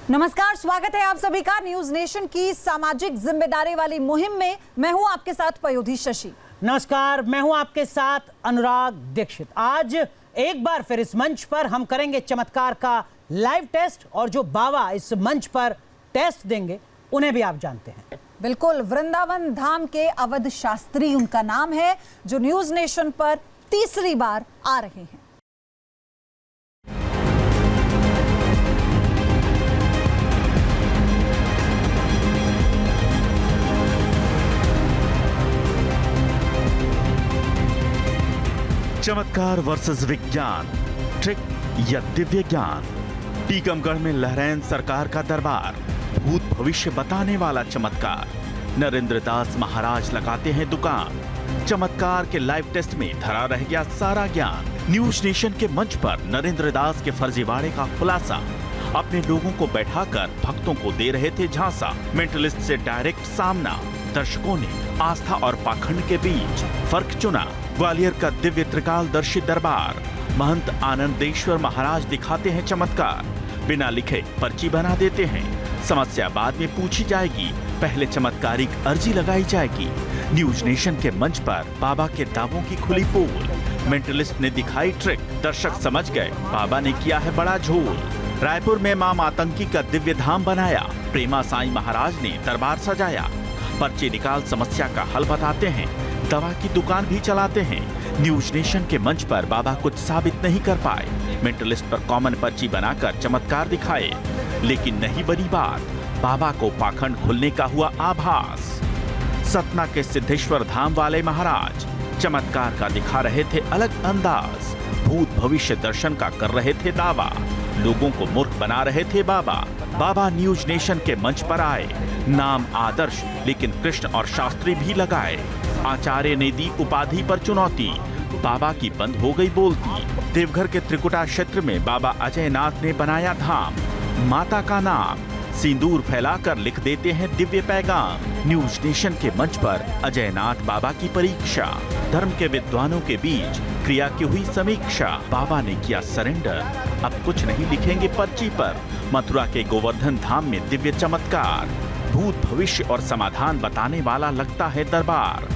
नमस्कार, स्वागत है आप सभी का न्यूज नेशन की सामाजिक जिम्मेदारी वाली मुहिम में। मैं हूं आपके साथ पयोधी शशि। नमस्कार, मैं हूं आपके साथ अनुराग दीक्षित। आज एक बार फिर इस मंच पर हम करेंगे चमत्कार का लाइव टेस्ट और जो बाबा इस मंच पर टेस्ट देंगे उन्हें भी आप जानते हैं। बिल्कुल, वृंदावन धाम के अवध शास्त्री उनका नाम है, जो न्यूज नेशन पर तीसरी बार आ रहे हैं। चमत्कार वर्सेस विज्ञान, ट्रिक या दिव्य ज्ञान। टीकमगढ़ में लहरैन सरकार का दरबार, भूत भविष्य बताने वाला चमत्कार। नरेंद्र दास महाराज लगाते हैं दुकान। चमत्कार के लाइव टेस्ट में धरा रह गया सारा ज्ञान। न्यूज नेशन के मंच पर नरेंद्र दास के फर्जीवाड़े का खुलासा। अपने लोगों को बैठाकर भक्तों को दे रहे थे झांसा। मेंटलिस्ट से डायरेक्ट सामना। दर्शकों ने आस्था और पाखंड के बीच फर्क चुना। ग्वालियर का दिव्य त्रिकालदर्शी दरबार, महंत आनंदेश्वर महाराज दिखाते हैं चमत्कार। बिना लिखे पर्ची बना देते हैं। समस्या बाद में पूछी जाएगी, पहले चमत्कारिक अर्जी लगाई जाएगी। न्यूज नेशन के मंच पर बाबा के दावों की खुली पोल। मेंटलिस्ट ने दिखाई ट्रिक, दर्शक समझ गए बाबा ने किया है बड़ा झोल। रायपुर में मां मातंकी का दिव्य धाम बनाया। प्रेमा साईं महाराज ने दरबार सजाया। पर्ची निकाल समस्या का हल बताते हैं। दवा की दुकान भी चलाते हैं। न्यूज नेशन के मंच पर बाबा कुछ साबित नहीं कर पाए। मेंटलिस्ट पर कॉमन पर्ची बनाकर चमत्कार दिखाए, लेकिन नहीं बनी बात। बाबा को पाखंड खुलने का हुआ आभास। सतना के सिद्धेश्वर धाम वाले महाराज चमत्कार का दिखा रहे थे अलग अंदाज। भूत भविष्य दर्शन का कर रहे थे दावा। लोगों को मूर्ख बना रहे थे बाबा। बाबा न्यूज नेशन के मंच पर आए। नाम आदर्श, लेकिन कृष्ण और शास्त्री भी लगाए। आचार्य ने दी उपाधि पर चुनौती। बाबा की बंद हो गई बोलती। देवघर के त्रिकुटा क्षेत्र में बाबा अजयनाथ ने बनाया धाम। माता का नाम सिंदूर फैलाकर लिख देते हैं दिव्य पैगाम। न्यूज नेशन के मंच पर अजयनाथ बाबा की परीक्षा। धर्म के विद्वानों के बीच क्रिया की हुई समीक्षा। बाबा ने किया सरेंडर, अब कुछ नहीं लिखेंगे पर्ची पर। मथुरा के गोवर्धन धाम में दिव्य चमत्कार। भूत भविष्य और समाधान बताने वाला लगता है दरबार।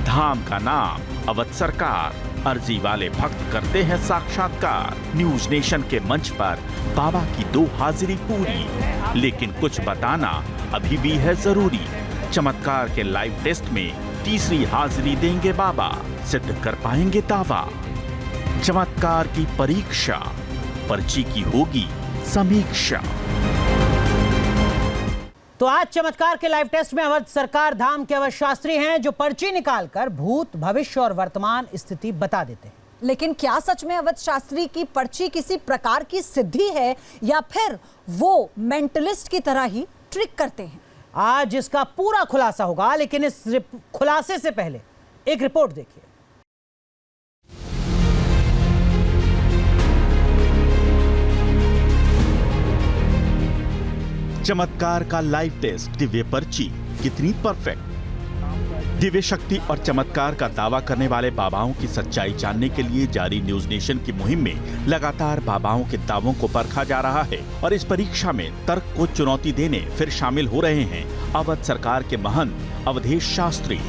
धाम का नाम अवध सरकार। अर्जी वाले भक्त करते हैं साक्षात्कार। न्यूज नेशन के मंच पर बाबा की 2 हाजिरी पूरी, लेकिन कुछ बताना अभी भी है जरूरी। चमत्कार के लाइव टेस्ट में तीसरी हाजिरी देंगे बाबा, सिद्ध कर पाएंगे दावा। चमत्कार की परीक्षा, पर्ची की होगी समीक्षा। तो आज चमत्कार के लाइव टेस्ट में अवध सरकार धाम के अवध शास्त्री हैं, जो पर्ची निकालकर भूत भविष्य और वर्तमान स्थिति बता देते हैं। लेकिन क्या सच में अवध शास्त्री की पर्ची किसी प्रकार की सिद्धि है, या फिर वो मेंटलिस्ट की तरह ही ट्रिक करते हैं? आज इसका पूरा खुलासा होगा, लेकिन इस खुलासे से पहले एक रिपोर्ट देखिए। चमत्कार का लाइव टेस्ट, दिव्य पर्ची कितनी परफेक्ट। दिव्य शक्ति और चमत्कार का दावा करने वाले बाबाओं की सच्चाई जानने के लिए जारी न्यूज नेशन की मुहिम में लगातार बाबाओं के दावों को परखा जा रहा है। और इस परीक्षा में तर्क को चुनौती देने फिर शामिल हो रहे हैं अवध सरकार के महंत अवधेश शास्त्री।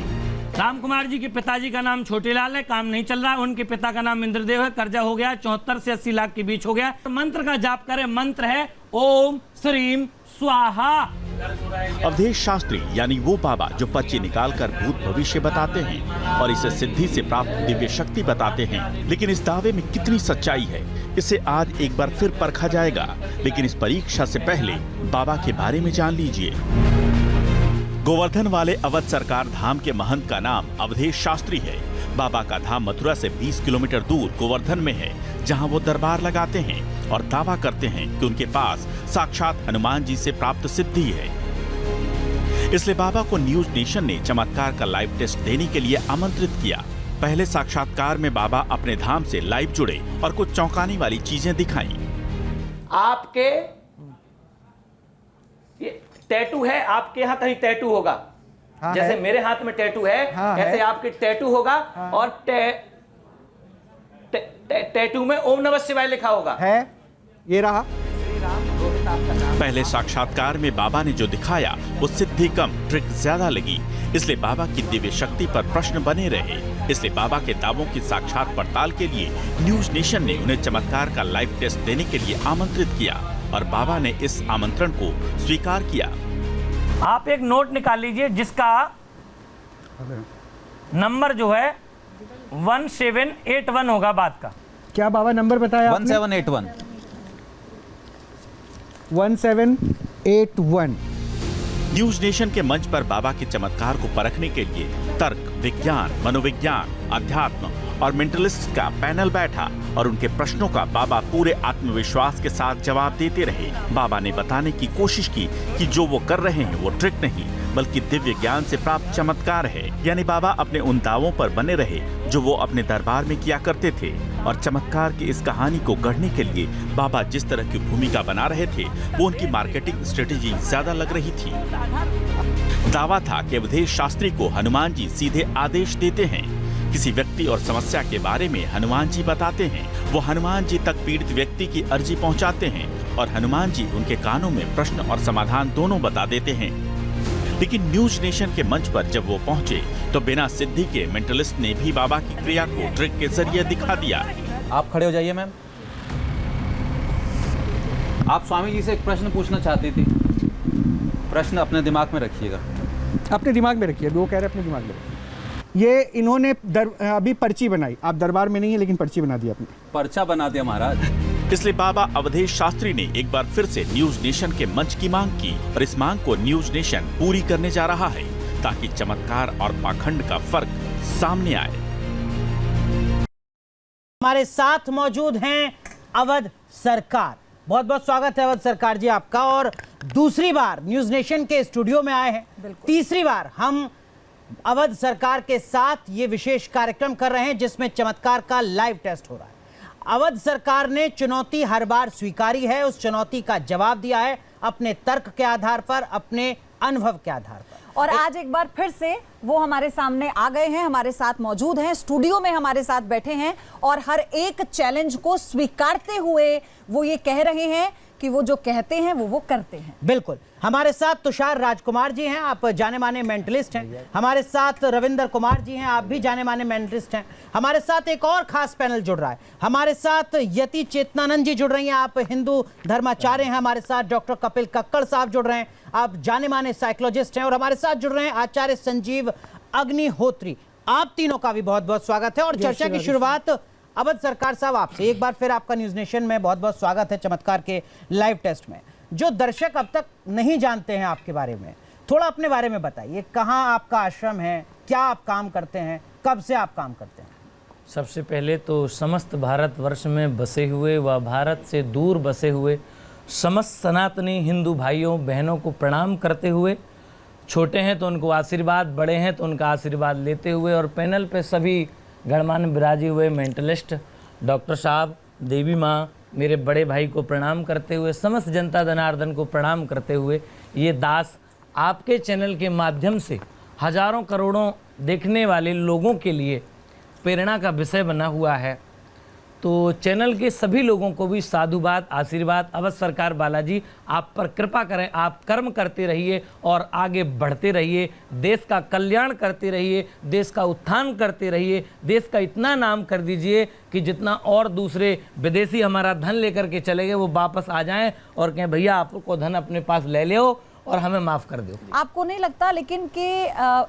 राम कुमार जी के पिताजी का नाम छोटेलाल है, काम नहीं चल रहा है। उनके पिता का नाम इंद्रदेव है, कर्जा हो गया 74 से 80 लाख के बीच हो गया। मंत्र का जाप करें, मंत्र है ओम श्रीम स्वाहा। अवधेश शास्त्री यानी वो बाबा जो पर्ची निकालकर भूत भविष्य बताते हैं और इसे सिद्धि से प्राप्त दिव्य शक्ति बताते हैं। लेकिन इस दावे में कितनी सच्चाई है, इसे आज एक बार फिर परखा जाएगा। लेकिन इस परीक्षा से पहले बाबा के बारे में जान लीजिए। गोवर्धन वाले अवध सरकार धाम के महंत का नाम अवधेश शास्त्री है। बाबा का धाम मथुरा से 20 किलोमीटर दूर गोवर्धन में है, जहां वो दरबार लगाते हैं और दावा करते हैं कि उनके पास साक्षात हनुमान जी से प्राप्त सिद्धि है। इसलिए बाबा को न्यूज नेशन ने चमत्कार का लाइव टेस्ट देने के लिए आमंत्रित किया। पहले साक्षात्कार में बाबा अपने धाम से लाइव जुड़े और कुछ चौंकाने वाली चीजें दिखाई। आपके ये टैटू है, आपके यहाँ कहीं टैटू होगा। हाँ, जैसे है। मेरे हाथ में टैटू है, हाँ, ऐसे आपके टैटू होगा। हाँ, और टैटू में ओम नमः शिवाय लिखा होगा। है, ये रहा। श्री राम रोहित आपका नाम पहले साक्षात्कार में बाबा ने जो दिखाया वो सिद्धि कम ट्रिक ज्यादा लगी, इसलिए बाबा की दिव्य शक्ति पर प्रश्न बने रहे। इसलिए बाबा के दावों की साक्षात पड़ताल के लिए न्यूज नेशन ने उन्हें चमत्कार का लाइव टेस्ट देने के लिए आमंत्रित किया और बाबा ने इस आमंत्रण को स्वीकार किया। आप एक नोट निकाल लीजिए जिसका नंबर जो है 1781 होगा बात का। क्या बाबा नंबर बताया आपने? 1781 1781। न्यूज नेशन के मंच पर बाबा के चमत्कार को परखने के लिए तर्क, विज्ञान, मनोविज्ञान, अध्यात्म और मेंटलिस्ट का पैनल बैठा और उनके प्रश्नों का बाबा पूरे आत्मविश्वास के साथ जवाब देते रहे। बाबा ने बताने की कोशिश की कि जो वो कर रहे हैं वो ट्रिक नहीं बल्कि दिव्य ज्ञान से प्राप्त चमत्कार है। यानी बाबा अपने उन दावों पर बने रहे जो वो अपने दरबार में किया करते थे और चमत्कार की इस कहानी को गढ़ने के लिए बाबा जिस तरह की भूमिका बना रहे थे वो उनकी मार्केटिंग स्ट्रेटेजी ज्यादा लग रही थी। दावा था कि अवधेश शास्त्री को हनुमान जी सीधे आदेश देते हैं। किसी व्यक्ति और समस्या के बारे में हनुमान जी बताते हैं। वो हनुमान जी तक पीड़ित व्यक्ति की अर्जी पहुंचाते हैं और हनुमान जी उनके कानों में प्रश्न और समाधान दोनों बता देते हैं। लेकिन न्यूज नेशन के मंच पर जब वो पहुंचे तो बिना सिद्धि के मेंटलिस्ट ने भी बाबा की क्रिया को ट्रिक के जरिए दिखा दिया। आप खड़े हो जाइए मैम। आप स्वामी जी से एक प्रश्न पूछना चाहती थी। प्रश्न अपने दिमाग में रखिएगा। अपने दिमाग में रखिए, वो कह रहे अपने दिमाग में रखिए। ये इन्होंने अभी पर्ची बनाई, आप दरबार में नहीं है लेकिन पर्ची बना दी आपने। पर्चा बना दिया महाराज। इसलिए बाबा अवधेश शास्त्री ने एक बार फिर से न्यूज नेशन के मंच की मांग की और इस मांग को न्यूज नेशन पूरी करने जा रहा है ताकि चमत्कार और पाखंड का फर्क सामने आए। हमारे साथ मौजूद हैं अवध सरकार। बहुत बहुत स्वागत है अवध सरकार जी आपका। और दूसरी बार न्यूज नेशन के स्टूडियो में आए हैं। तीसरी बार हम अवध सरकार के साथ ये विशेष कार्यक्रम कर रहे हैं जिसमें चमत्कार का लाइव टेस्ट हो रहा है। अवध सरकार ने चुनौती हर बार स्वीकारी है, उस चुनौती का जवाब दिया है अपने तर्क के आधार पर, अपने अनुभव के आधार पर। और आज एक बार फिर से वो हमारे सामने आ गए हैं, हमारे साथ मौजूद हैं, स्टूडियो में हमारे साथ बैठे हैं और हर एक चैलेंज को स्वीकारते हुए वो ये कह रहे हैं कि वो जो कहते हैं वो करते हैं। बिल्कुल। हमारे साथ तुषार राजकुमार जी हैं, आप जाने माने मेंटलिस्ट हैं। हमारे साथ रविंद्र कुमार जी हैं, आप भी जाने माने मेंटलिस्ट हैं। हमारे साथ एक और खास पैनल जुड़ रहा है। हमारे साथ यति चेतनानंद जी जुड़ रही हैं, आप हिंदू धर्माचार्य हैं। हमारे साथ डॉक्टर कपिल कक्कड़ साहब जुड़ रहे हैं, आप जाने माने साइकोलॉजिस्ट हैं। और हमारे साथ जुड़ रहे हैं आचार्य संजीव अग्निहोत्री। आप तीनों का भी बहुत बहुत स्वागत है। और चर्चा की शुरुआत अवध सरकार साहब आपसे। एक बार फिर आपका न्यूज नेशन में बहुत बहुत स्वागत है चमत्कार के लाइव टेस्ट में। जो दर्शक अब तक नहीं जानते हैं आपके बारे में, थोड़ा अपने बारे में बताइए। कहाँ आपका आश्रम है, क्या आप काम करते हैं, कब से आप काम करते हैं? सबसे पहले तो समस्त भारतवर्ष में बसे हुए व भारत से दूर बसे हुए समस्त सनातनी हिंदू भाइयों बहनों को प्रणाम करते हुए, छोटे हैं तो उनको आशीर्वाद, बड़े हैं तो उनका आशीर्वाद लेते हुए, और पैनल पे सभी गणमान्य विराजे हुए मेंटलिस्ट डॉक्टर साहब, देवी माँ, मेरे बड़े भाई को प्रणाम करते हुए, समस्त जनता जनार्दन को प्रणाम करते हुए, ये दास आपके चैनल के माध्यम से हजारों करोड़ों देखने वाले लोगों के लिए प्रेरणा का विषय बना हुआ है। तो चैनल के सभी लोगों को भी साधुवाद, आशीर्वाद। अवध सरकार बालाजी आप पर कृपा करें, आप कर्म करते रहिए और आगे बढ़ते रहिए, देश का कल्याण करते रहिए, देश का उत्थान करते रहिए, देश का इतना नाम कर दीजिए कि जितना और दूसरे विदेशी हमारा धन लेकर के चले गए वो वापस आ जाएं और कहें भैया आपको धन अपने पास ले लो और हमें माफ़ कर दो। आपको नहीं लगता लेकिन कि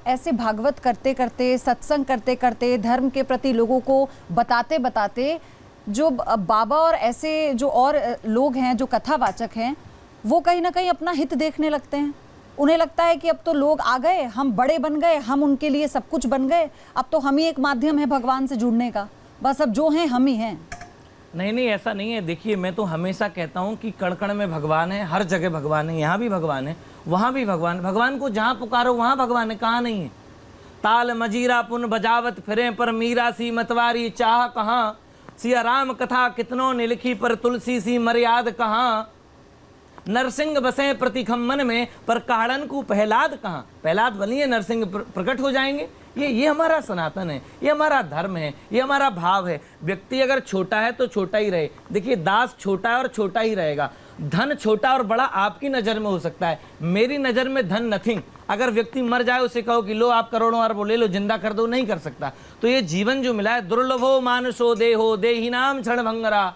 ऐसे भागवत करते करते, सत्संग करते करते, धर्म के प्रति लोगों को बताते बताते जो बाबा और ऐसे जो और लोग हैं जो कथावाचक हैं वो कहीं ना कहीं अपना हित देखने लगते हैं? उन्हें लगता है कि अब तो लोग आ गए, हम बड़े बन गए, हम उनके लिए सब कुछ बन गए, अब तो हम ही एक माध्यम है भगवान से जुड़ने का, बस अब जो हैं हम ही हैं। नहीं नहीं, ऐसा नहीं है। देखिए, मैं तो हमेशा कहता हूँ कि कण कण में भगवान है, हर जगह भगवान है, यहाँ भी भगवान है, वहाँ भी भगवान। भगवान को जहाँ पुकारो वहाँ भगवान है, कहाँ नहीं है। ताल मजीरा पुन बजावत फिरे पर मीरा सी मतवारी चाह कहाँ, सिया राम कथा कितनों ने लिखी पर तुलसी सी मर्याद कहाँ, नरसिंह बसे प्रतिखम्मन में पर काड़न को पहलाद कहाँ। पहलाद बनिए, नरसिंह प्रकट हो जाएंगे। ये हमारा सनातन है, ये हमारा धर्म है, ये हमारा भाव है। व्यक्ति अगर छोटा है तो छोटा ही रहे। देखिए, दास छोटा है और छोटा ही रहेगा। धन छोटा और बड़ा आपकी नज़र में हो सकता है, मेरी नज़र में धन नथिंग। अगर व्यक्ति मर जाए उसे कहो कि लो आप करोड़ों अरबों ले लो, जिंदा कर दो, नहीं कर सकता। तो ये जीवन जो मिला है, दुर्लभो मानुषो देहो देहिनाम क्षण भंगरा।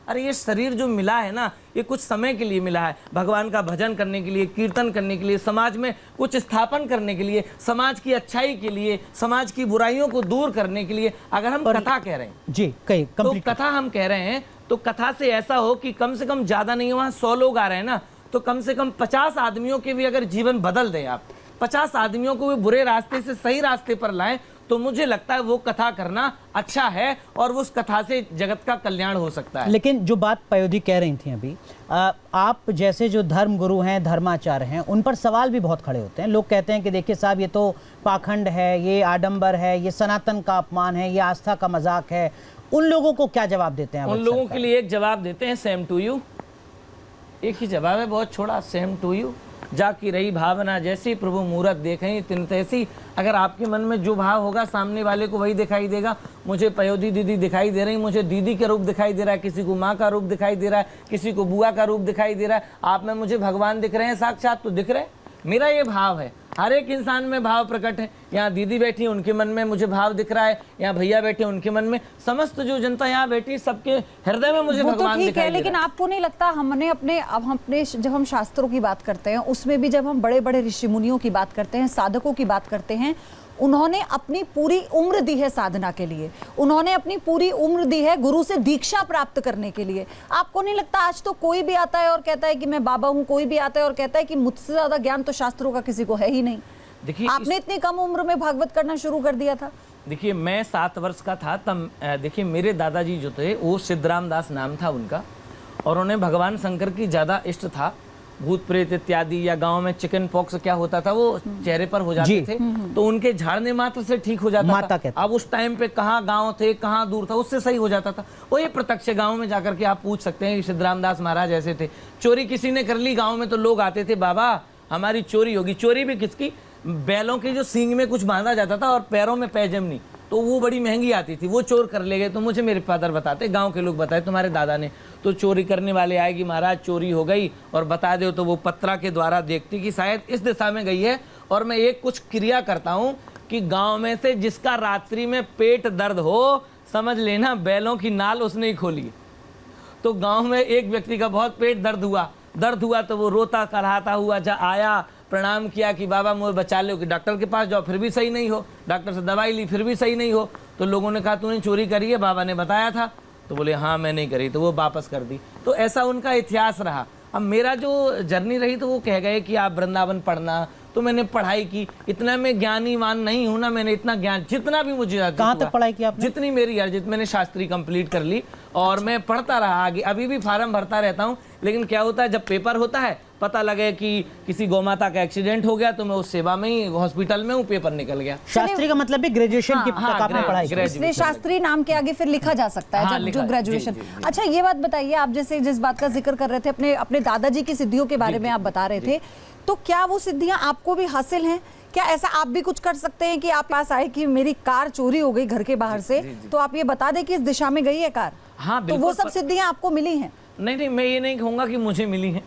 अरे ये शरीर जो मिला है ना, ये कुछ समय के लिए मिला है, भगवान का भजन करने के लिए, कीर्तन करने के लिए, समाज में कुछ स्थापन करने के लिए, समाज की अच्छाई के लिए, समाज की बुराइयों को दूर करने के लिए। अगर हम कथा कह रहे हैं जी, कहीं तो कथा हम कह रहे हैं, तो कथा से ऐसा हो कि कम से कम ज्यादा नहीं, वहां 100 लोग आ रहे हैं ना, तो कम से कम 50 आदमियों के भी अगर जीवन बदल दें आप, 50 आदमियों को भी बुरे रास्ते से सही रास्ते पर लाएं, तो मुझे लगता है वो कथा करना अच्छा है और उस कथा से जगत का कल्याण हो सकता है। लेकिन जो बात पयोधी कह रही थी अभी, आप जैसे जो धर्म गुरु हैं, धर्माचार्य हैं, उन पर सवाल भी बहुत खड़े होते हैं। लोग कहते हैं कि देखिए साहब, ये तो पाखंड है, ये आडंबर है, ये सनातन का अपमान है, ये आस्था का मजाक है। उन लोगों को क्या जवाब देते हैं? उन लोगों के लिए एक जवाब देते हैं, सेम टू यू। एक ही जवाब है, बहुत छोड़ा, सेम टू यू। जाकी रही भावना जैसी, प्रभु मूरत देखें तिन तैसी। अगर आपके मन में जो भाव होगा, सामने वाले को वही दिखाई देगा। मुझे पयोधी दीदी दिखाई दे रही, मुझे दीदी का रूप दिखाई दे रहा है, किसी को माँ का रूप दिखाई दे रहा है, किसी को बुआ का रूप दिखाई दे रहा है। आप में मुझे भगवान दिख रहे हैं, साक्षात तो दिख रहे हैं। मेरा ये भाव है, हर एक इंसान में भाव प्रकट है। यहाँ दीदी बैठी, उनके मन में मुझे भाव दिख रहा है, यहाँ भैया बैठे, उनके मन में, समस्त जो जनता यहाँ बैठी, सबके हृदय में मुझे भगवान दिखाई दे रहा है। लेकिन आपको नहीं लगता जब हम शास्त्रों की बात करते हैं, उसमें भी जब हम बड़े बड़े ऋषि मुनियों की बात करते हैं, साधकों की बात करते हैं, उन्होंने अपनी पूरी उम्र दी है साधना के लिए, उन्होंने अपनी पूरी उम्र दी है गुरु से दीक्षा प्राप्त करने के लिए। आपको नहीं लगता आज तो कोई भी आता है और कहता है कि मैं बाबा हूँ, कोई भी आता है और कहता है कि मुझसे ज्यादा ज्ञान तो शास्त्रों का किसी को है ही नहीं। देखिए, आपने इतनी कम उम्र में भागवत करना शुरू कर दिया था। देखिए, मैं 7 वर्ष का था तब। देखिए, मेरे दादाजी जो थे, वो सिद्धराम दास नाम था उनका, और उन्हें भगवान शंकर की ज्यादा इष्ट था। भूत प्रेत इत्यादि या गांव में चिकन पॉक्स क्या होता था, वो चेहरे पर हो जाते थे, तो उनके झाड़ने मात्र से ठीक हो जाता था। अब उस टाइम पे कहाँ गांव थे, कहाँ दूर था, उससे सही हो जाता था। वो ये प्रत्यक्ष गांव में जाकर के आप पूछ सकते हैं। सिद्धराम दास महाराज ऐसे थे, चोरी किसी ने कर ली गाँव में तो लोग आते थे, बाबा हमारी चोरी होगी। चोरी भी किसकी? बैलों की जो सींग में कुछ बांधा जाता था और पैरों में पैजम नहीं, तो वो बड़ी महंगी आती थी, वो चोर कर ले गए। तो मुझे मेरे फादर बताते, गांव के लोग बताए, तुम्हारे दादा ने तो चोरी करने वाले आएगी, महाराज चोरी हो गई और बता दो, तो वो पत्रा के द्वारा देखती कि शायद इस दिशा में गई है। और मैं एक कुछ क्रिया करता हूँ कि गांव में से जिसका रात्रि में पेट दर्द हो, समझ लेना बैलों की नाल उसने ही खोली। तो गांव में एक व्यक्ति का बहुत पेट दर्द हुआ तो वो रोता कराहता हुआ आया, प्रणाम किया कि बाबा मुझे बचा लो, कि डॉक्टर के पास जाओ फिर भी सही नहीं हो, डॉक्टर से दवाई ली फिर भी सही नहीं हो। तो लोगों ने कहा तूने चोरी करी है, बाबा ने बताया था। तो बोले हाँ मैं नहीं करी, तो वो वापस कर दी। तो ऐसा उनका इतिहास रहा। अब मेरा जो जर्नी रही, तो वो कह गए कि आप वृंदावन पढ़ना, तो मैंने पढ़ाई की। इतना मैं ज्ञानीवान नहीं हूं ना, मैंने इतना ज्ञान जितना भी मुझे कहाँ तक पढ़ाई की आपने? जितनी मेरी अर्जित, मैंने शास्त्री कंप्लीट कर ली और मैं पढ़ता रहा आगे। अभी भी फार्म भरता रहता हूँ, लेकिन क्या होता है जब पेपर होता है, पता लगे कि किसी गौमाता का एक्सीडेंट हो गया, तो मैं उस सेवा में ही हॉस्पिटल में हूँ, पेपर निकल गया। शास्त्री का मतलब भी ग्रेजुएशन की तक आपने पढ़ाई की। इसलिए शास्त्री नाम के आगे फिर लिखा जा सकता है जब जो ग्रेजुएशन। अच्छा ये बात बताइए, आप जैसे जिस बात का जिक्र कर रहे थे, अपने दादाजी की सिद्धियों के बारे में आप बता रहे थे, तो क्या वो सिद्धियां आपको भी हासिल हैं? क्या ऐसा आप भी कुछ कर सकते हैं कि आप पास आए कि मेरी कार चोरी हो गई घर के बाहर से, तो आप ये बता दें कि इस दिशा में गई है कार? हाँ, तो वो सब सिद्धियां आपको मिली हैं? नहीं, मैं ये नहीं कहूँगा कि मुझे मिली हैं,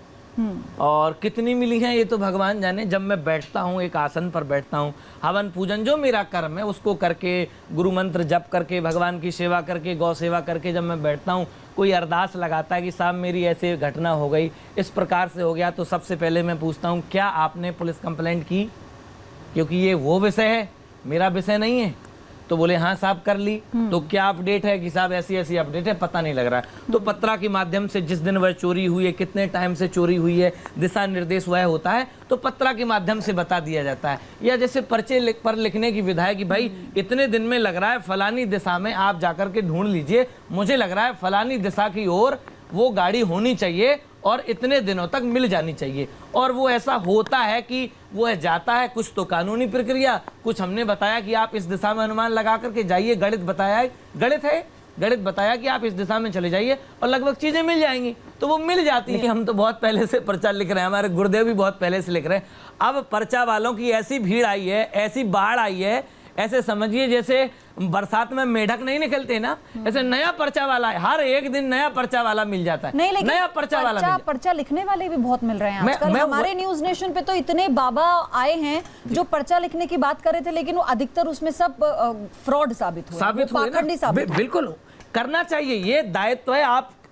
और कितनी मिली हैं ये तो भगवान जाने। जब मैं बैठता हूँ, एक आसन पर बैठता हूँ, हवन पूजन जो मेरा कर्म है उसको करके, गुरु मंत्र जप करके, भगवान की सेवा करके, गौ सेवा करके जब मैं बैठता हूँ, कोई अरदास लगाता है कि साहब मेरी ऐसे घटना हो गई, इस प्रकार से हो गया, तो सबसे पहले मैं पूछता हूँ क्या आपने पुलिस कंप्लेंट की, क्योंकि ये वो विषय है, मेरा विषय नहीं है। तो बोले हाँ साहब कर ली। तो क्या अपडेट है कि साहब ऐसी ऐसी अपडेट है, पता नहीं लग रहा है। तो पत्रा के माध्यम से जिस दिन वह चोरी हुई है, कितने टाइम से चोरी हुई है, दिशा निर्देश वह होता है, तो पत्रा के माध्यम से बता दिया जाता है। या जैसे पर्चे पर लिखने की विधा है कि भाई इतने दिन में लग रहा है फलानी दिशा में आप जाकर के ढूंढ लीजिए, मुझे लग रहा है फलानी दिशा की ओर वो गाड़ी होनी चाहिए और इतने दिनों तक मिल जानी चाहिए। और वो ऐसा होता है कि वो जाता है, कुछ तो कानूनी प्रक्रिया, कुछ हमने बताया कि आप इस दिशा में अनुमान लगा करके जाइए, गणित बताया है, गणित बताया कि आप इस दिशा में चले जाइए और लगभग चीजें मिल जाएंगी, तो वो मिल जाती हैं। हम तो बहुत पहले से पर्चा लिख रहे हैं, हमारे गुरुदेव भी बहुत पहले से लिख रहे हैं। अब पर्चा वालों की ऐसी भीड़ आई है, ऐसी बाढ़ आई है, ऐसे समझिए जैसे बरसात में मेढक नहीं निकलते ना, ऐसे नया पर्चा वाला है, हर एक दिन नया पर्चा वाला मिल जाता है। नहीं, लेकिन नया पर्चा वाला पर्चा लिखने वाले भी बहुत मिल रहे हैं मैं- आजकल। मैं- हमारे न्यूज नेशन पे तो इतने बाबा आए हैं जो पर्चा लिखने की बात कर रहे थे, लेकिन वो अधिकतर उसमें सब फ्रॉड साबित हुए, साबित वो हुए ना। पाखंडी साबित हुए। बिल्कुल करना चाहिए, ये दायित्व है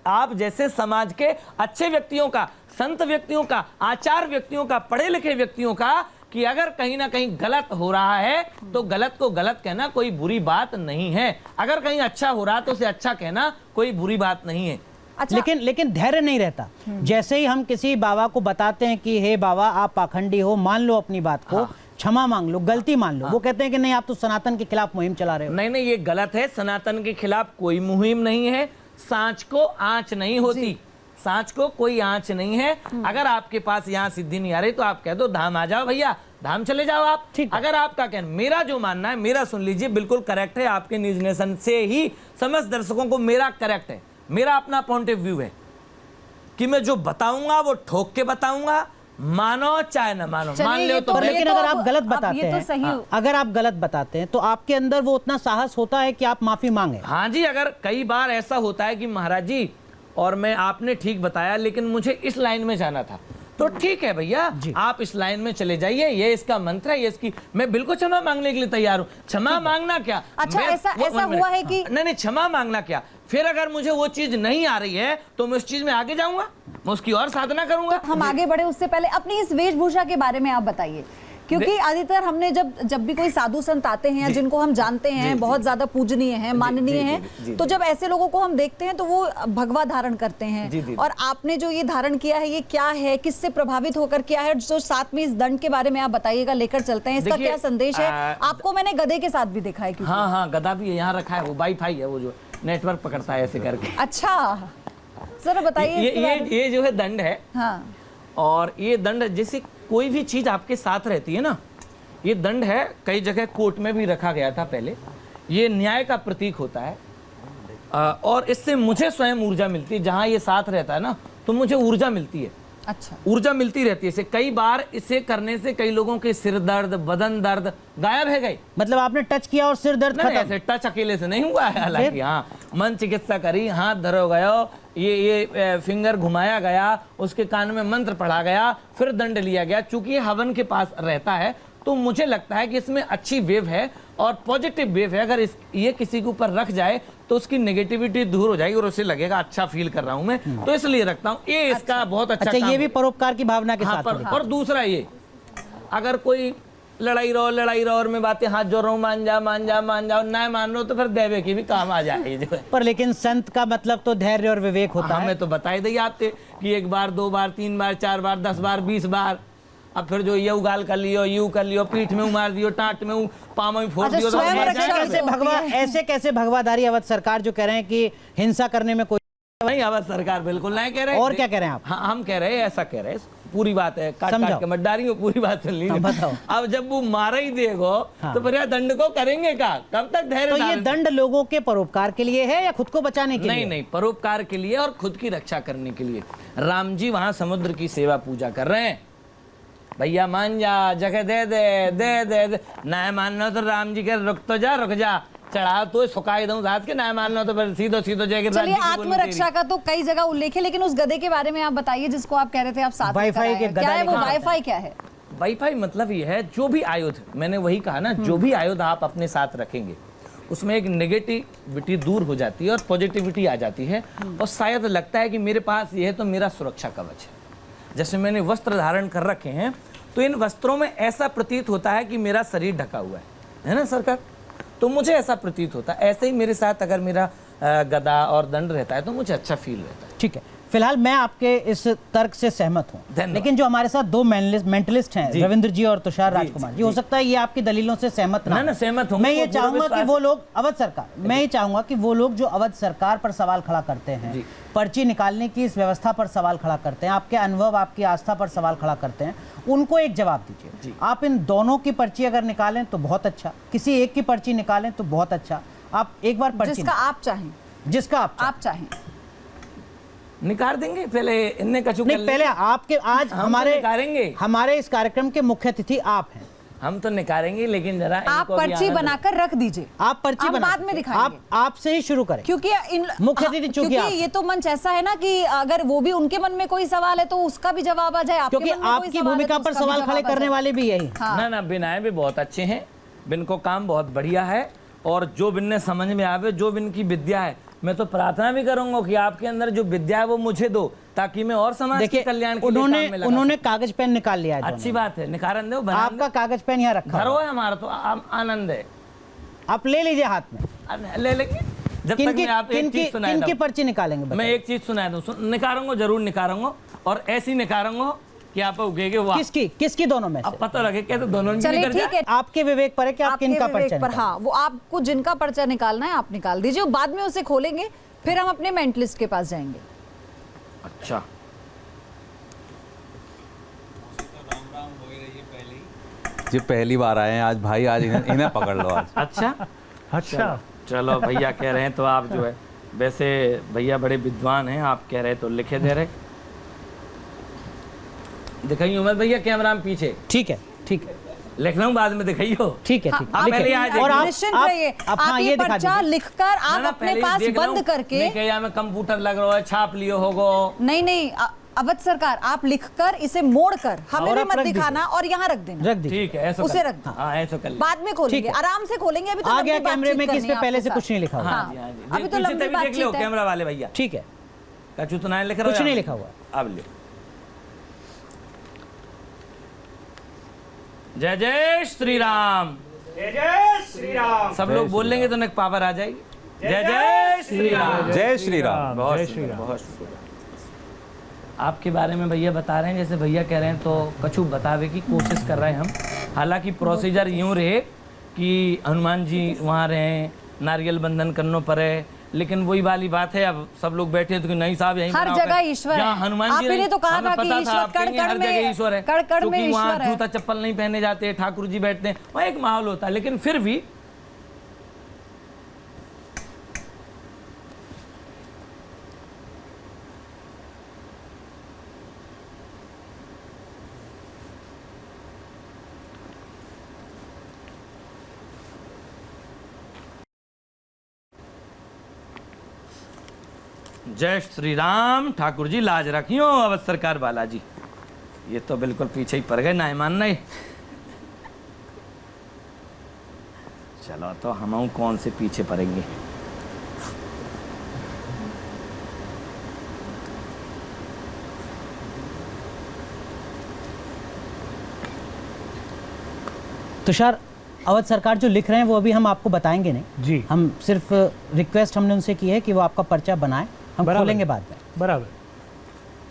आप जैसे समाज के अच्छे व्यक्तियों का, संत व्यक्तियों का, आचार व्यक्तियों का, पढ़े लिखे व्यक्तियों का, कि अगर कहीं ना कहीं गलत हो रहा है तो गलत को गलत कहना कोई बुरी बात नहीं है, अगर कहीं अच्छा हो रहा है तो उसे अच्छा कहना कोई बुरी बात नहीं है। अच्छा, लेकिन धैर्य नहीं रहता। जैसे ही हम किसी बाबा को बताते हैं कि हे बाबा आप पाखंडी हो, मान लो अपनी बात को, क्षमा मांग लो, गलती मान लो, वो कहते हैं कि नहीं आप तो सनातन के खिलाफ मुहिम चला रहे हो। नहीं, ये गलत है। सनातन के खिलाफ कोई मुहिम नहीं है। सांच को आंच नहीं होती, सांच को कोई आंच नहीं है। अगर आपके पास यहाँ सिद्धि नहीं आ रही तो आप कह दो धाम आ जाओ भैया, धाम चले जाओ आप। अगर आपका कहना, मेरा जो मानना है, मेरा सुन लीजिए, बिल्कुल करेक्ट है, आपके न्यूज नेशन से ही समस्त दर्शकों को मेरा करेक्ट है, मेरा अपना पॉइंट ऑफ व्यू है कि मैं जो बताऊंगा वो ठोक के बताऊंगा, मानो चाहे न मानो, मान लो तो। लेकिन अगर आप गलत बताते ये तो सही हैं, अगर आप गलत बताते हैं तो आपके अंदर वो उतना साहस होता है कि आप माफी मांगे। हाँ जी, अगर कई बार ऐसा होता है कि महाराज जी, और मैं आपने ठीक बताया लेकिन मुझे इस लाइन में जाना था, तो ठीक है भैया, आप इस लाइन में चले जाइए, ये इसका मंत्र है, ये इसकी, मैं बिल्कुल क्षमा मांगने के लिए तैयार हूँ। क्षमा मांगना क्या? अच्छा, ऐसा हुआ है कि नहीं, क्षमा मांगना क्या, फिर अगर मुझे वो चीज नहीं आ रही है तो मैं उस चीज में आगे जाऊंगा, मैं उसकी और साधना करूंगा। हम आगे बढ़े उससे पहले अपनी इस वेशभूषा के बारे में आप बताइए, क्योंकि अधिकतर हमने जब भी कोई साधु संत आते हैं जिनको हम जानते हैं बहुत ज्यादा पूजनीय हैं, माननीय हैं, तो जब ऐसे लोगों को हम देखते हैं तो वो भगवा धारण करते हैं। और आपने जो ये धारण किया है, ये क्या है, किससे प्रभावित होकर किया है? जो साथ में इस दंड के बारे में आप बताइएगा, लेकर चलते हैं, इसका क्या संदेश है? आपको मैंने गधे के साथ भी देखा है। हाँ, गधा भी यहाँ रखा है, वो वाईफाई है, वो जो नेटवर्क पकड़ता है ऐसे करके। अच्छा, जरा बताइए। ये जो है दंड है। हाँ। और ये दंड, जैसे कोई भी चीज आपके साथ रहती है ना, ये दंड है, कई जगह कोर्ट में भी रखा गया था पहले, ये न्याय का प्रतीक होता है। और इससे मुझे स्वयं ऊर्जा मिलती है, जहां ये साथ रहता है ना तो मुझे ऊर्जा मिलती है। अच्छा, ऊर्जा मिलती रहती है इसे। कई बार इसे करने से कई लोगों के सिर दर्द, बदन दर्द गायब है गए। मतलब आपने टच किया और सिर दर्द नहीं, ऐसे टच अकेले से नहीं हुआ है, हालांकि हाँ, मन चिकित्सा करी, हाथ धरो गयो, ये फिंगर घुमाया गया, उसके कान में मंत्र पढ़ा गया, फिर दंड लिया गया। चूंकि ये हवन के पास रहता है तो मुझे लगता है कि इसमें अच्छी वेव है और पॉजिटिव वेव है। अगर ये किसी के ऊपर रख जाए तो उसकी नेगेटिविटी दूर हो जाएगी और उसे लगेगा अच्छा फील कर रहा हूं मैं, तो इसलिए रखता हूं। ये इसका बहुत अच्छा काम ये भी परोपकार की भावना के हाँ, साथ। और दूसरा ये, अगर कोई लड़ाई रहो और मैं बातें हाथ जोड़ रहा हूँ, मान जाओ, ना मान लो तो फिर देवे की भी काम आ जाएगी जो है। पर लेकिन संत का मतलब तो धैर्य और विवेक होता है। हमें तो बताई दी आपके कि 1 बार 2 बार 3 बार 4 बार 10 बार 20 बार, अब फिर जो ये उगाल कर लियो, यू कर लियो, पीठ में मार दियो, टाट में पाँव में फोड़ दियो, ऐसे कैसे भगवाधारी अवध सरकार जो कह रहे हैं कि हिंसा करने में कोई नहीं, अवध सरकार बिल्कुल नहीं कह रहे। और क्या कह रहे हैं आप? हाँ, हम कह रहे हैं, ऐसा कह रहे हैं, पूरी बात है, काट के मत डालिए, पूरी बात सुन लीजिए। बताओ। अब जब वो मारा ही देगो तो फिर यह दंड को करेंगे क्या? कब तक धैर्य? तो ये दंड लोगों के परोपकार के लिए है या खुद को बचाने के लिए? नहीं, परोपकार के लिए और खुद की रक्षा करने के लिए। राम जी वहां समुद्र की सेवा पूजा कर रहे हैं, भैया मान जा, जगह दे दे, ना मानना तो राम जी के रुक जा, चढ़ा तो सुखाई दूं रात के, ना मानना तो फिर सीधो जाके। चलिए, आत्मरक्षा का तो कई जगह उल्लेख है, लेकिन उस गधे के बारे में आप बताइए जिसको आप कह रहे थे आप साथ वाईफाई के क्या है वो वाईफाई क्या है? वाईफाई मतलब ये है, जो भी आयुध, मैंने वही कहा ना, जो भी आयुध आप अपने साथ रखेंगे उसमें एक नेगेटिविटी दूर हो जाती है और पॉजिटिविटी आ जाती है, और शायद लगता है कि मेरे पास ये है तो मेरा सुरक्षा कवच है। जैसे मैंने वस्त्र धारण कर रखे हैं तो इन वस्त्रों में ऐसा प्रतीत होता है कि मेरा शरीर ढका हुआ है ना सरकार, तो मुझे ऐसा प्रतीत होता है। ऐसे ही मेरे साथ अगर मेरा गदा और दंड रहता है तो मुझे अच्छा फील रहता है। ठीक है, फिलहाल मैं आपके इस तर्क से सहमत हूं, लेकिन जो हमारे साथ 2 मेंटलिस्ट हैं, रविंद्र जी और तुषार राजकुमार जी, हो सकता है ये आपकी दलीलों से सहमत ना सहमत हूं। मैं ये चाहूंगा कि वो लोग अवध सरकार, मैं ये चाहूंगा कि वो लोग जो अवध सरकार पर सवाल खड़ा करते हैं, पर्ची निकालने की इस व्यवस्था पर सवाल खड़ा करते हैं, आपके अनुभव, आपकी आस्था पर सवाल खड़ा करते हैं, उनको एक जवाब दीजिए। आप इन दोनों की पर्ची अगर निकालें तो बहुत अच्छा, किसी एक की पर्ची निकालें तो बहुत अच्छा। आप एक बार पर्ची जिसका आप चाहें निकाल देंगे। पहले इनने कछु नहीं, पहले आपके आज हमारे इस कार्यक्रम के मुख्य अतिथि आप हैं, हम तो निकालेंगे, लेकिन जरा आप इनको अभी पर्ची आने दो। बनाकर रख दीजिए, आप पर्ची बना बाद में दिखाएंगे। आप आपसे ही शुरू करें, क्योंकि मुख्य अतिथि चूंकि क्योंकि आप- ये तो मंच ऐसा है ना कि अगर वो भी उनके मन में कोई सवाल है तो उसका भी जवाब आ जाए, आपके क्योंकि मन में कोई आपकी सवाल है भूमिका तो पर उसका भी सवाल जवाब खड़े आ करने जाए। वाले भी यही। हाँ। ना बिनाए भी बहुत अच्छे हैं, बिन को काम बहुत बढ़िया है, और जो बिन ने समझ में आवे, जो बिन की विद्या है, मैं तो प्रार्थना भी करूंगा कि आपके अंदर जो विद्या है वो मुझे दो, ताकि मैं और समाज के देखिए कल्याण के लिए काम में लगा उन्होंने कागज पेन निकाल लिया है सकूं। दोनों अच्छी ने। बात है, निकारण दो, आपका कागज पेन यहाँ रखा घर हुआ है हमारा, तो आनंद है। है। आप ले लीजिए हाथ में। ले लेंगे, जब तक मैं आप एक चीज सुनाए किनकी दूं। पर्ची निकालेंगे मैं बताइए। एक चीज सुना दूं, निकारूंगा, जरूर निकारूंगा, और ऐसी निकारूंगा कि आप उगेगे वाह। किसकी दोनों में अब से? पता लगे क्या, तो दोनों की चलिए निकल ठीक जाए। है, आपके विवेक पर है कि आप आपके किनका विवेक पर्चा पर, निकालेंगे। हाँ, वो आपको जिनका पर्चा निकालना है आप निकाल दीजिए, और बाद में उसे खोलेंगे, फिर हम अपने मेंटलिस्ट के पास जाएंगे। अच्छा, ये पहली बार आए हैं आज भाई, आज इन्हें पकड़ लो आज। अच्छा, चलो भैया कह रहे हैं तो आप जो है, वैसे भैया बड़े विद्वान हैं, आप कह रहे तो लिखे दे रहे। दिखाइए उमर भैया कैमरा में पीछे, ठीक है, ठीक है, लिख रहा हूँ, बाद में दिखाइयो। ठीक है, हाँ, ठीक आप है। पहले लिखिए। यहाँ देखिए। और आप निश्चिंत रहिए, आप आप हाँ ये ये दिखा पर्चा दीजिए। लिखकर आप ना, अपने पहले पास देख रहा बंद हूँ। करके, नहीं कहिया मैं कंप्यूटर लग रहा है, छाप लियो होगो। नहीं अवध सरकार, आप लिखकर इसे मोड़कर हमें और भी आप मत रख दीजिए। दिखाना और यहाँ रख देना, रख दीजिए। ठीक है, ऐसा उसे कर- रख दो। हाँ ऐसा कर लीजिए। बाद में खोलेंगे, ठीक है। आराम से खोलेंगे, अभी तो आ लंबी गया कैमरे बातचीत में कि इस करनी पे है पहले आपके से कुछ साथ। नहीं लिखा हुआ। हाँ जी, हाँ जी। अभी तो पीछे लंबी तभी देख लियो बातचीत है। कैमरा वाले भैया, ठीक है, कछु तो ना लिख रहा कुछ नहीं लिखा हुआ। अब लियो। जय जय श्री राम। जय जय श्री राम। सब लोग बोल लेंगे तो नेक पावर आ जाएगी। जय जय श्री राम। जय श्री राम। बहुत शुक्रिया, बहुत शुक्रिया। आपके बारे में भैया बता रहे हैं, जैसे भैया कह रहे हैं तो कछु बतावे की कोशिश कर रहे हैं हम। हालांकि प्रोसीजर यूं रहे कि हनुमान जी वहाँ रहे, नारियल बंधन करना पड़े, लेकिन वही वाली बात है, अब सब लोग बैठे तो कि नहीं साहब यहीं हर बनाओ जगह कर। ईश्वर जहाँ है। हनुमान आप जी ही ने रहे, तो कहा हमें था कि पता ईश्वर आप कहेंगे कण-कण हर में- जगह ईश्वर है, कण-कण में क्योंकि वहाँ ईश्वर है। जूता चप्पल नहीं पहने जाते, ठाकुर जी बैठते हैं, वहाँ एक माहौल होता है। लेकिन फिर भी जय श्री राम। ठाकुर जी लाज रखियो, अवध सरकार बालाजी, ये तो बिल्कुल पीछे ही पड़ गए, ना मान नहीं। चलो तो हम कौन से पीछे पड़ेंगे। तुषार, अवध सरकार जो लिख रहे हैं वो अभी हम आपको बताएंगे नहीं जी। हम सिर्फ रिक्वेस्ट हमने उनसे की है कि वो आपका पर्चा बनाए, हम बराबर। खोलेंगे बाद में। बराबर।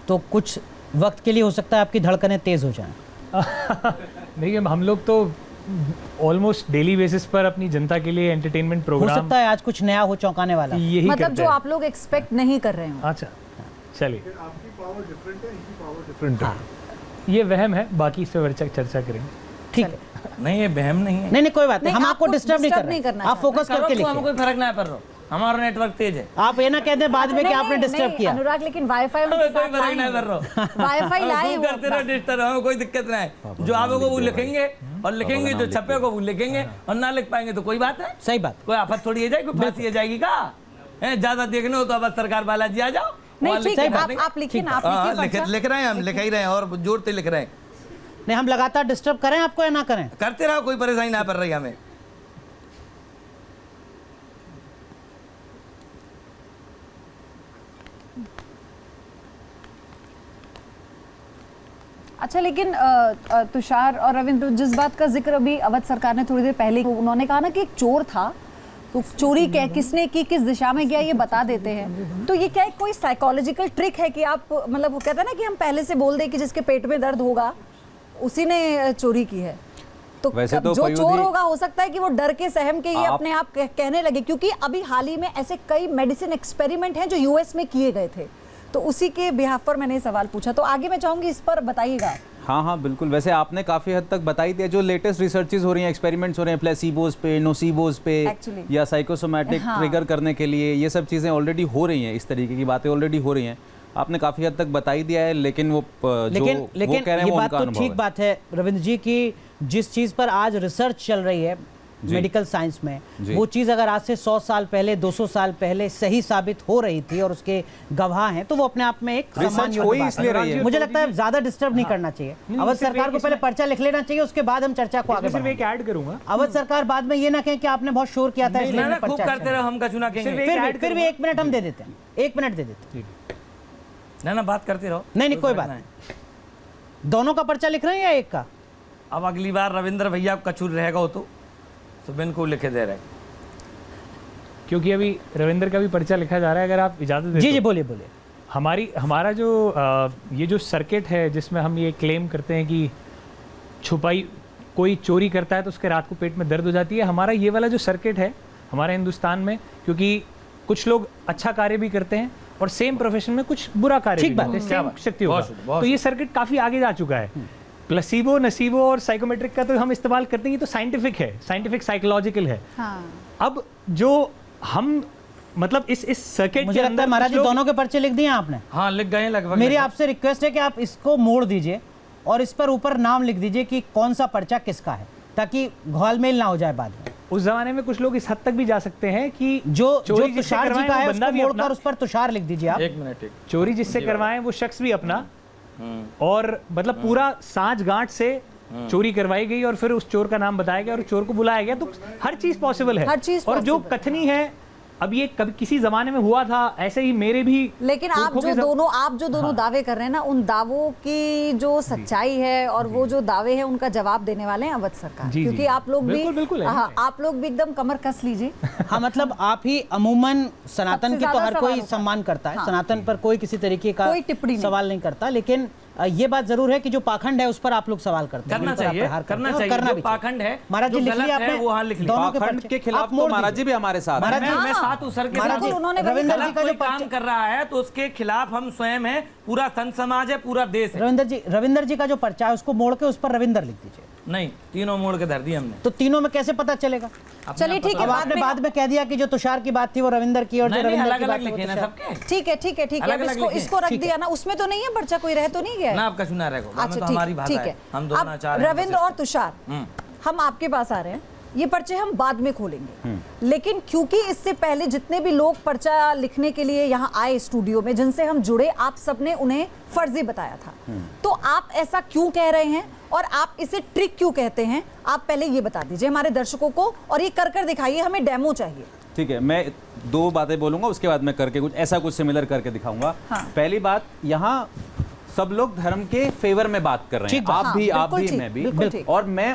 तो कुछ वक्त के लिए हो सकता है आपकी धड़कनें तेज हो जाएं। देखिए हम लोग तो ऑलमोस्ट डेली बेसिस पर अपनी जनता के लिए एंटरटेनमेंट हो प्रोग्राम सकता है आज कुछ नया हो, चौंकाने वाला। यही मतलब करते जो हैं। आप लोग एक्सपेक्ट नहीं कर रहे हो। अच्छा चलिए, आपकी पावर डिफरेंट है, इनकी पावर डिफरेंट है। ये वहम है, बाकी इस पर चर्चा करेंगे। ठीक है, नहीं ये बहम नहीं है। नहीं कोई बात नहीं, नहीं, हम आपको आपको डिस्टर्ब नहीं disturb कर रहे नहीं करना हैं। आप फोकस करो करके तो हमें लिखिए। कोई फर्क ना पड़ रहा, हमारा नेटवर्क तेज है। आप ये ना कह दें बाद में कि नहीं, आपने नहीं, डिस्टर्ब नहीं, किया। अनुराग, लेकिन वाईफाई हमें कोई फर्क नहीं पड़ रहा। वाईफाई लाए खूब करते रहो डिस्टर्ब, हमें कोई दिक्कत नहीं है। जो आवे को वो लिखेंगे, और लिखेंगे जो छपे को वो लिखेंगे, और ना लिख पाएंगे तो कोई बात है, सही बात। कोई आफत थोड़ी आ जाएगी, कोई फांसी आ जाएगी का है। ज्यादा देखने हो तो अब सरकार बालाजी आ जाओ। नहीं वहाँ ठीक लिख है, के आप देंगे। लिखिए ना, आप हाँ, लिखिए पर्चा। लिख रहे हैं, हम लिख ही रहे हैं और जोर से लिख रहे हैं। नहीं, हम लगातार डिस्टर्ब करें आपको या ना करें? करते रहो, कोई परेशानी ना पड़ रही हमें। अच्छा, लेकिन तुषार और रविंद्र, जिस बात का जिक्र अभी अवध सरकार ने थोड़ी देर पहले, उन्होंने कहा ना कि एक चोर था, तो चोरी क्या, किसने की, किस दिशा में गया, ये बता देते हैं। तो ये क्या कोई साइकोलॉजिकल ट्रिक है कि आप, मतलब वो कहते हैं ना कि हम पहले से बोल दें कि जिसके पेट में दर्द होगा उसी ने चोरी की है। तो वैसे तो जो चोर पयूदी- होगा, हो सकता है कि वो डर के सहम के ये आप- अपने आप कहने लगे, क्योंकि अभी हाल ही में ऐसे कई मेडिसिन एक्सपेरिमेंट हैं जो यूएस में किए गए थे, तो उसी के बिहाफ पर मैंने सवाल पूछा। तो आगे मैं चाहूंगी इस पर बताइएगा। हाँ हाँ बिल्कुल, वैसे आपने काफ़ी हद तक बताई दिया। जो लेटेस्ट रिसर्चेज हो रही हैं, एक्सपेरिमेंट्स हो रहे हैं प्लेसिबोज पे, नोसिबोज पे, Actually. या साइकोसोमैटिक हाँ। ट्रिगर करने के लिए, ये सब चीज़ें ऑलरेडी हो रही हैं, इस तरीके की बातें ऑलरेडी हो रही हैं। आपने काफी हद तक बता ही दिया है, लेकिन वो लेकिन वो लेकिन कह रहे हैं ये वो बात उनका तो अनुभव ठीक है। बात है रविंद्र जी की, जिस चीज पर आज रिसर्च चल रही है मेडिकल साइंस में, जी। वो चीज अगर आज से 100 साल पहले 200 साल पहले सही साबित हो रही थी और उसके गवाह हैं, तो वो अपने आप में एक रिसर्च सम्मान हो योग्य ही बात इसलिए रही है। मुझे लगता है ज्यादा डिस्टर्ब नहीं करना चाहिए। अवध सरकार को पहले पर्चा लिख लेना चाहिए, उसके बाद हम चर्चा को आगे सिर्फ एक बढ़ाएंगे। ऐड करूंगा, अवध सरकार बाद में ये ना कहें कि आपने बहुत शोर किया था इसलिए हमने खूब पर्चा करते रहो, हम कछु ना कहेंगे। फिर भी 1 मिनट हम दे देते हैं, 1 मिनट दे देते हैं। ना बात करते रहो। नहीं कोई बात नहीं। दोनों का पर्चा लिख रहे हैं या एक का? अब अगली बार रविंद्र भैया कछु रहेगा हो तो सुबिन को लिखे दे रहे। क्योंकि अभी रविंद्र का भी पर्चा लिखा जा रहा है, अगर आप इजाज़त दें। जी बोलिए बोलिए। हमारा जो ये जो सर्किट है जिसमें हम ये क्लेम करते हैं कि छुपाई कोई चोरी करता है तो उसके रात को पेट में दर्द हो जाती है, हमारा ये वाला जो सर्किट है हमारे हिंदुस्तान में, क्योंकि कुछ लोग अच्छा कार्य भी करते हैं और सेम प्रोफेशन में कुछ बुरा कार्य भी करते हैं, सेम शक्ति होगा, तो ये सर्किट काफ़ी आगे जा चुका है। प्लेसिबो, नसीबो और साइकोमेट्रिक का तो हम इस्तेमाल करते हैं, ये तो साइंटिफिक है, साइंटिफिक साइकोलॉजिकल है। अब जो हम मतलब इस सर्किट मुझे लगता है महाराज जी दोनों के पर्चे लिख दिए आपने। हाँ लिख गए लगभग। मेरी आपसे रिक्वेस्ट है कि आप इसको मोड़ दीजिए और इस पर ऊपर नाम लिख दीजिए कि कौन सा पर्चा किसका है, ताकि घोलमेल ना हो जाए बाद में। उस जमाने में कुछ लोग इस हद तक भी जा सकते हैं कि जो चोरी जिससे तुषार जी करवाएं का वो है बंदा उसको भी मोड़कर अपना, उस पर तुषार लिख दीजिए आप। एक मिनट। चोरी जिससे करवाएं वो शख्स भी अपना, और मतलब पूरा सांच गांठ से चोरी करवाई गई और फिर उस चोर का नाम बताया गया और चोर को बुलाया गया, तो हर चीज पॉसिबल है। हर चीज और जो possible है। कथनी है अब ये कभी किसी जमाने में हुआ था, ऐसे ही मेरे भी। लेकिन आप जो दोनों दावे कर रहे हैं ना, उन दावों की जो सच्चाई है और वो जो दावे हैं उनका जवाब देने वाले हैं अवध सरकार, जी, क्योंकि जी। आप लोग भी बिल्कुल है। हाँ, आप लोग भी एकदम कमर कस लीजिए। हाँ मतलब आप ही अमूमन सनातन सबसे की तो ज्यादा हर कोई सवाल होता है। सम्मान करता है, हाँ। सनातन पर कोई किसी तरीके का कोई टिप्पणी नहीं। सवाल नहीं करता, लेकिन ये बात जरूर है कि जो पाखंड है उस पर आप लोग सवाल करते हैं, करना उन पर आप चाहिए, प्रहार करते करना हैं और चाहिए। करना जो भी चाहिए। पाखंड है, महाराज जी जो लिख गलत लिया है, आपने, वो हाँ लिख लिया। दोनों के पाखंड पर्चे। के खिलाफ आप तो मोड़ महाराज दीजिए। जी भी हमारे साथ महाराज हैं। जी, मैं साथ हूं सर के महाराज साथ। जी, उन्होंने वही रविंद्र जी गलत का कोई जो काम पर्चा, कर रहा है तो उसके खिलाफ हम स्वयं हैं, पूरा संत समाज है, पूरा देश है। रविंद्र जी का जो पर्चा है उसको मोड़ के उस पर रविंद्र लिख दीजिए। नहीं, तीनों मोड़ के धर दिए हमने। तो तीनों में कैसे पता चलेगा? चलिए ठीक है, अब आपने बाद में कह दिया कि जो तुषार की बात थी वो रविंद्र की और जो नहीं, रविंद्र अलग की अलग बात थी वो लिखे ना तुषार। सबके। ठीक है ठीक है ठीक है। अब अलग-अलग लिखे। इसको रख दिया ना, उसमें तो नहीं है पर्चा, कोई रह तो नहीं गया है? ना आपका सुना रहेगा, अच्छा तो हमारी भाषा है, हम दोनों अब आचार्य हैं। रविंद्र और तुषार, हम आपके पास आ रहे हैं, ये पर्चे हम बाद में खोलेंगे, लेकिन क्योंकि इससे पहले जितने भी लोग पर्चा लिखने के लिए यहाँ आए स्टूडियो में, जिनसे हम जुड़े, आप सबने उन्हें फर्जी बताया था, तो आप ऐसा क्यों कह रहे हैं और आप इसे ट्रिक क्यों कहते हैं? आप पहले ये बता दीजिए हमारे दर्शकों को, और ये कर दिखाइए, हमें डेमो चाहिए। ठीक है, मैं 2 बातें बोलूंगा, उसके बाद मैं करके कुछ ऐसा कुछ सिमिलर करके दिखाऊंगा। हाँ। पहली बात, यहाँ सब लोग धर्म के फेवर में बात कर रहे हैं, ठीक बात। आप भी हाँ, आप बिल्कुल भी ठीक, मैं भी, बिल्कुल ठीक। और मैं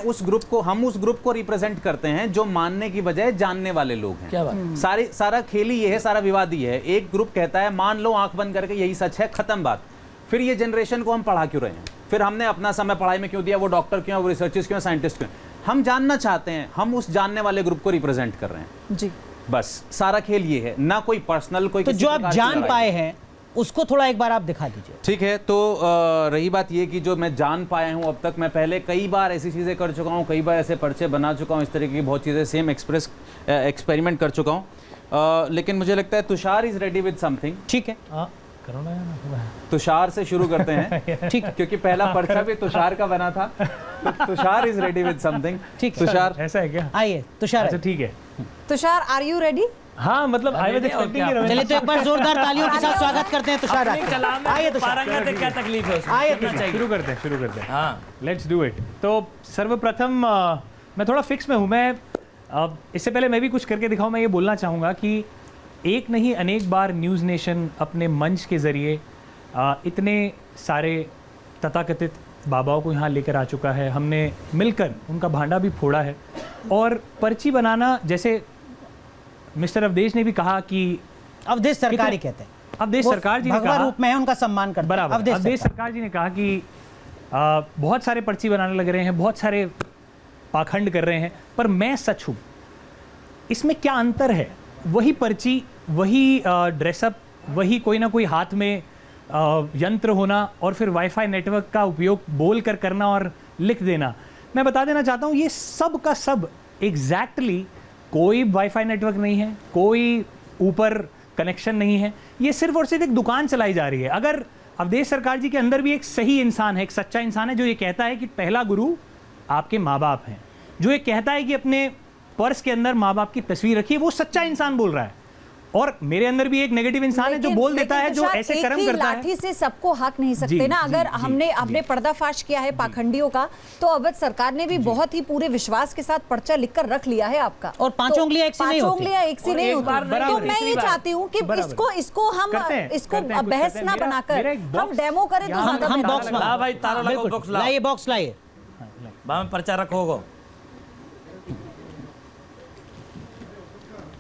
हम उस ग्रुप को रिप्रेजेंट करते हैं जो मानने की बजाय जानने वाले लोग हैं। क्या बात? सारा खेल ही ये है, सारा विवाद ही है। एक ग्रुप कहता है मान लो आंख बंद करके यही सच है, खत्म बात। फिर ये जनरेशन को हम पढ़ा क्यों रहे हैं? फिर हमने अपना समय पढ़ाई में क्यों दिया? वो डॉक्टर क्यों, वो रिसर्चर्स क्यों, साइंटिस्ट क्यों? हम जानना चाहते हैं, हम उस जानने वाले ग्रुप को रिप्रेजेंट कर रहे हैं। जी, बस सारा खेल ये है, ना कोई पर्सनल कोई तो किसी जो आप प्रकार की जान लड़ाई। पाए हैं उसको थोड़ा एक बार आप दिखा दीजिए। ठीक है, तो रही बात ये कि जो मैं जान पाया हूँ अब तक, मैं पहले कई बार ऐसी चीज़ें कर चुका हूँ, कई बार ऐसे पर्चे बना चुका हूँ, इस तरीके की बहुत चीज़ें सेम एक्सपेरिमेंट कर चुका हूँ। लेकिन मुझे लगता है Tushar is ready with something. ठीक है, करो ना। तुषार से शुरू करते हैं ठीक है, क्योंकि पहला पर्चा भी तुषार का बना था, तो Tushar is ready with something. ठीक है। तुषार, ऐसा है क्या? आइए तुषार। अच्छा ठीक है। Tushar are you ready? हाँ मतलब आई वाज एक्सपेक्टिंग। चलिए तो एक बार जोरदार तालियों के साथ स्वागत करते हैं तुषार अपने कलाम में आइए तुषार। पारंगत है, क्या तकलीफ है उसमें? आइए करना चाहिए। शुरू करते हैं। हाँ, लेट्स डू इट। तो सर्वप्रथम मैं थोड़ा फिक्स में हूँ। मैं इससे पहले मैं भी कुछ करके दिखाऊँ, मैं ये बोलना चाहूँगा कि एक नहीं अनेक बार न्यूज़ नेशन अपने मंच के ज़रिए इतने सारे तथाकथित बाबाओं को यहाँ लेकर आ चुका है। हमने मिलकर उनका भांडा भी फोड़ा है, और पर्ची बनाना, जैसे मिस्टर अवधेश ने भी कहा कि अवधेश सरकार ही कहते हैं, अवधेश वो सरकार जी ने भगवा कहा, रूप में है, उनका सम्मान करते हैं। बराबर, अवधेश अवधेश सरकार। सरकार जी ने कहा कि बहुत सारे पर्ची बनाने लग रहे हैं, बहुत सारे पाखंड कर रहे हैं, पर मैं सच हूँ। इसमें क्या अंतर है? वही पर्ची, वही ड्रेसअप, वही कोई ना कोई हाथ में यंत्र होना और फिर वाईफाई नेटवर्क का उपयोग बोल कर करना और लिख देना। मैं बता देना चाहता हूँ, ये सब का सब एग्जैक्टली कोई वाईफाई नेटवर्क नहीं है, कोई ऊपर कनेक्शन नहीं है, ये सिर्फ और सिर्फ एक दुकान चलाई जा रही है। अगर अवधेश सरकार जी के अंदर भी एक सही इंसान है, एक सच्चा इंसान है, जो ये कहता है कि पहला गुरु आपके माँ बाप हैं, जो ये कहता है कि अपने पर्स के अंदर माँ बाप की तस्वीर रखिए, वो सच्चा इंसान बोल रहा है। और मेरे अंदर भी एक नेगेटिव इंसान है जो बोल देता है, जो ऐसे कर्म करता है। लाठी से सबको हक नहीं सकते जी, ना। अगर जी, हमने पर्दाफाश किया है पाखंडियों का, तो अवध सरकार ने भी बहुत ही पूरे विश्वास के साथ पर्चा लिखकर रख लिया है आपका। और पांचों उंगलियां एक सी नहीं होती। पांचों उंगलियां एक सी नहीं होती। तो मैं ये चाहती हूँ कि इसको हम बहस ना बनाकर हम डेमो करें तो ज्यादा हम बेहतर बॉक्स लगेगा। ला भाई, तारा लगाओ, बिल्कुल, बॉक्स लाओ। लाइए बॉक्स लाइए। पर्चा रखोगो।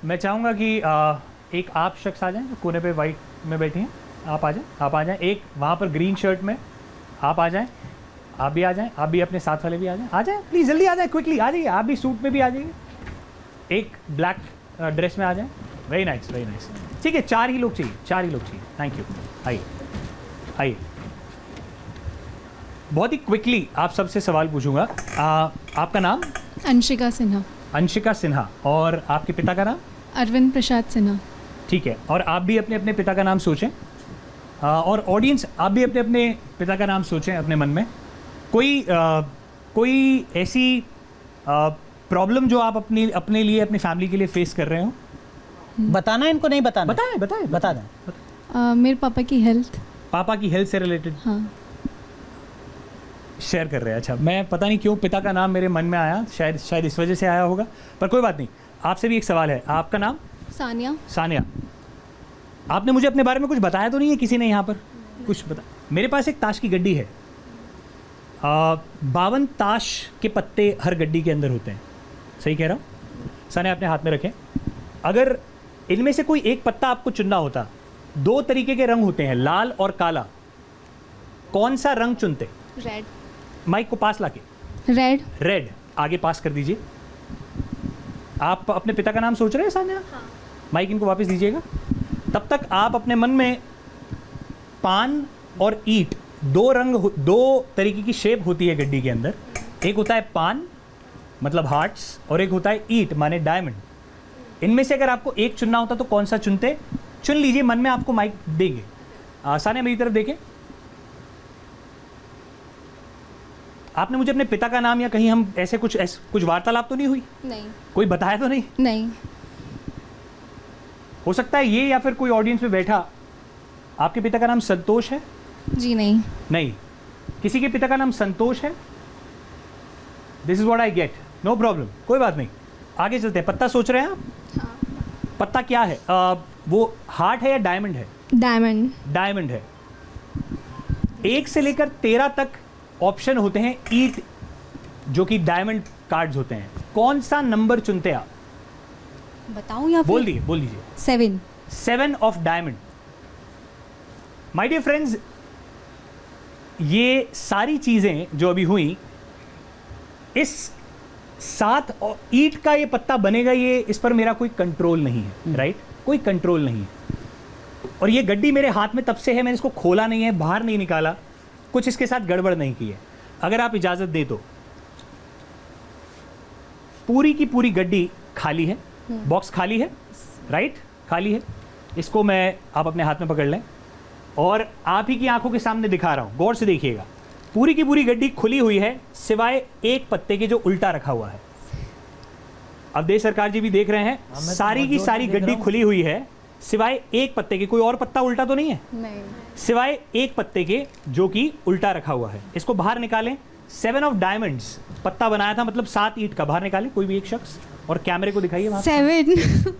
मैं चाहूँगा कि एक आप शख्स आ जाएं जो कोने पे वाइट में बैठी हैं, आप आ जाएं। एक वहाँ पर ग्रीन शर्ट में आप आ जाएं, आप भी आ जाएं, आप भी अपने साथ वाले भी आ जाएं प्लीज़, जल्दी आ जाएं, क्विकली आ जाइए, आप भी सूट में भी आ जाइए। एक ब्लैक ड्रेस में आ जाएं। Very nice, very nice. ठीक है, 4 ही लोग चाहिए। Thank you. आइए। बहुत ही क्विकली आप सबसे सवाल पूछूंगा। आपका नाम? अंशिका सिन्हा। और आपके पिता का नाम? अरविंद प्रसाद सिन्हा। ठीक है, और आप भी अपने अपने पिता का नाम सोचें। और ऑडियंस, आप भी अपने अपने पिता का नाम सोचें अपने मन में। कोई ऐसी प्रॉब्लम जो आप अपने लिए, अपनी फैमिली के लिए फेस कर रहे हो? बताना है इनको, नहीं बताना? बताएं। बता दें। मेरे पापा की हेल्थ। पापा की हेल्थ से रिलेटेड हाँ। शेयर कर रहे हैं। अच्छा, मैं पता नहीं क्यों पिता का नाम मेरे मन में आया, शायद इस वजह से आया होगा, पर कोई बात नहीं। आपसे भी एक सवाल है। आपका नाम? सानिया। आपने मुझे अपने बारे में कुछ बताया तो नहीं है किसी ने यहाँ पर? कुछ बता। मेरे पास एक ताश की गड्डी है। 52 ताश के पत्ते हर गड्डी के अंदर होते हैं, सही कह रहा हूँ? सानिया, अपने हाथ में रखें। अगर इनमें से कोई एक पत्ता आपको चुनना होता, 2 तरीके के रंग होते हैं, लाल और काला, कौन सा रंग चुनते? रेड। माइक को पास लाके। रेड। आगे पास कर दीजिए। आप अपने पिता का नाम सोच रहे हैं सानिया? हाँ। माइक इनको वापस दीजिएगा। तब तक आप अपने मन में पान और ईंट, 2 तरीके की शेप होती है गड्डी के अंदर। एक होता है पान मतलब हार्ट्स, और एक होता है ईंट माने डायमंड। इनमें से अगर आपको एक चुनना होता तो कौन सा चुनते? चुन लीजिए, मन में आपको माइक देंगे। सानिया, मेरी तरफ देखें। आपने मुझे अपने पिता का नाम या कहीं हम ऐसे कुछ वार्तालाप तो नहीं हुई? नहीं। कोई बताया तो नहीं? नहीं। हो सकता है ये, या फिर कोई ऑडियंस में बैठा, आपके पिता का नाम संतोष है? जी नहीं। नहीं। किसी के पिता का नाम संतोष है? This is what I get. No problem, कोई बात नहीं, आगे चलते हैं। पत्ता सोच रहे हैं आप? हाँ। पत्ता क्या है? वो हार्ट है या डायमंड है? डायमंड है। 1 से लेकर 13 तक ऑप्शन होते हैं ईट, जो कि डायमंड कार्ड्स होते हैं। कौन सा नंबर चुनते आप? बताऊं या बोल दीजिए। 7 of diamond. My dear friends, ये सारी चीजें जो अभी हुई, इस 7 ईट का ये पत्ता बनेगा, ये इस पर मेरा कोई कंट्रोल नहीं है, राइट? कोई कंट्रोल नहीं है। और ये गड्डी मेरे हाथ में तब से है, मैंने इसको खोला नहीं है, बाहर नहीं निकाला, कुछ इसके साथ गड़बड़ नहीं की है। अगर आप इजाजत दे तो पूरी की पूरी गड्डी खाली है, बॉक्स खाली है, राइट? खाली है। इसको आप अपने हाथ में पकड़ लें और आप ही की आंखों के सामने दिखा रहा हूं, गौर से देखिएगा। पूरी की पूरी गड्डी खुली हुई है, सिवाय एक पत्ते के जो उल्टा रखा हुआ है। अवधेश सरकार जी भी देख रहे हैं, सारी की सारी गड्डी खुली हुई है, सिवाय एक पत्ते के। कोई और पत्ता उल्टा तो नहीं है? नहीं। सिवाय एक पत्ते के जो कि उल्टा रखा हुआ है। इसको बाहर निकालें। 7 ऑफ डायमंड्स पत्ता बनाया था, मतलब 7 ईंट का। बाहर निकालें कोई भी एक शख्स और कैमरे को दिखाइए वहां। 7।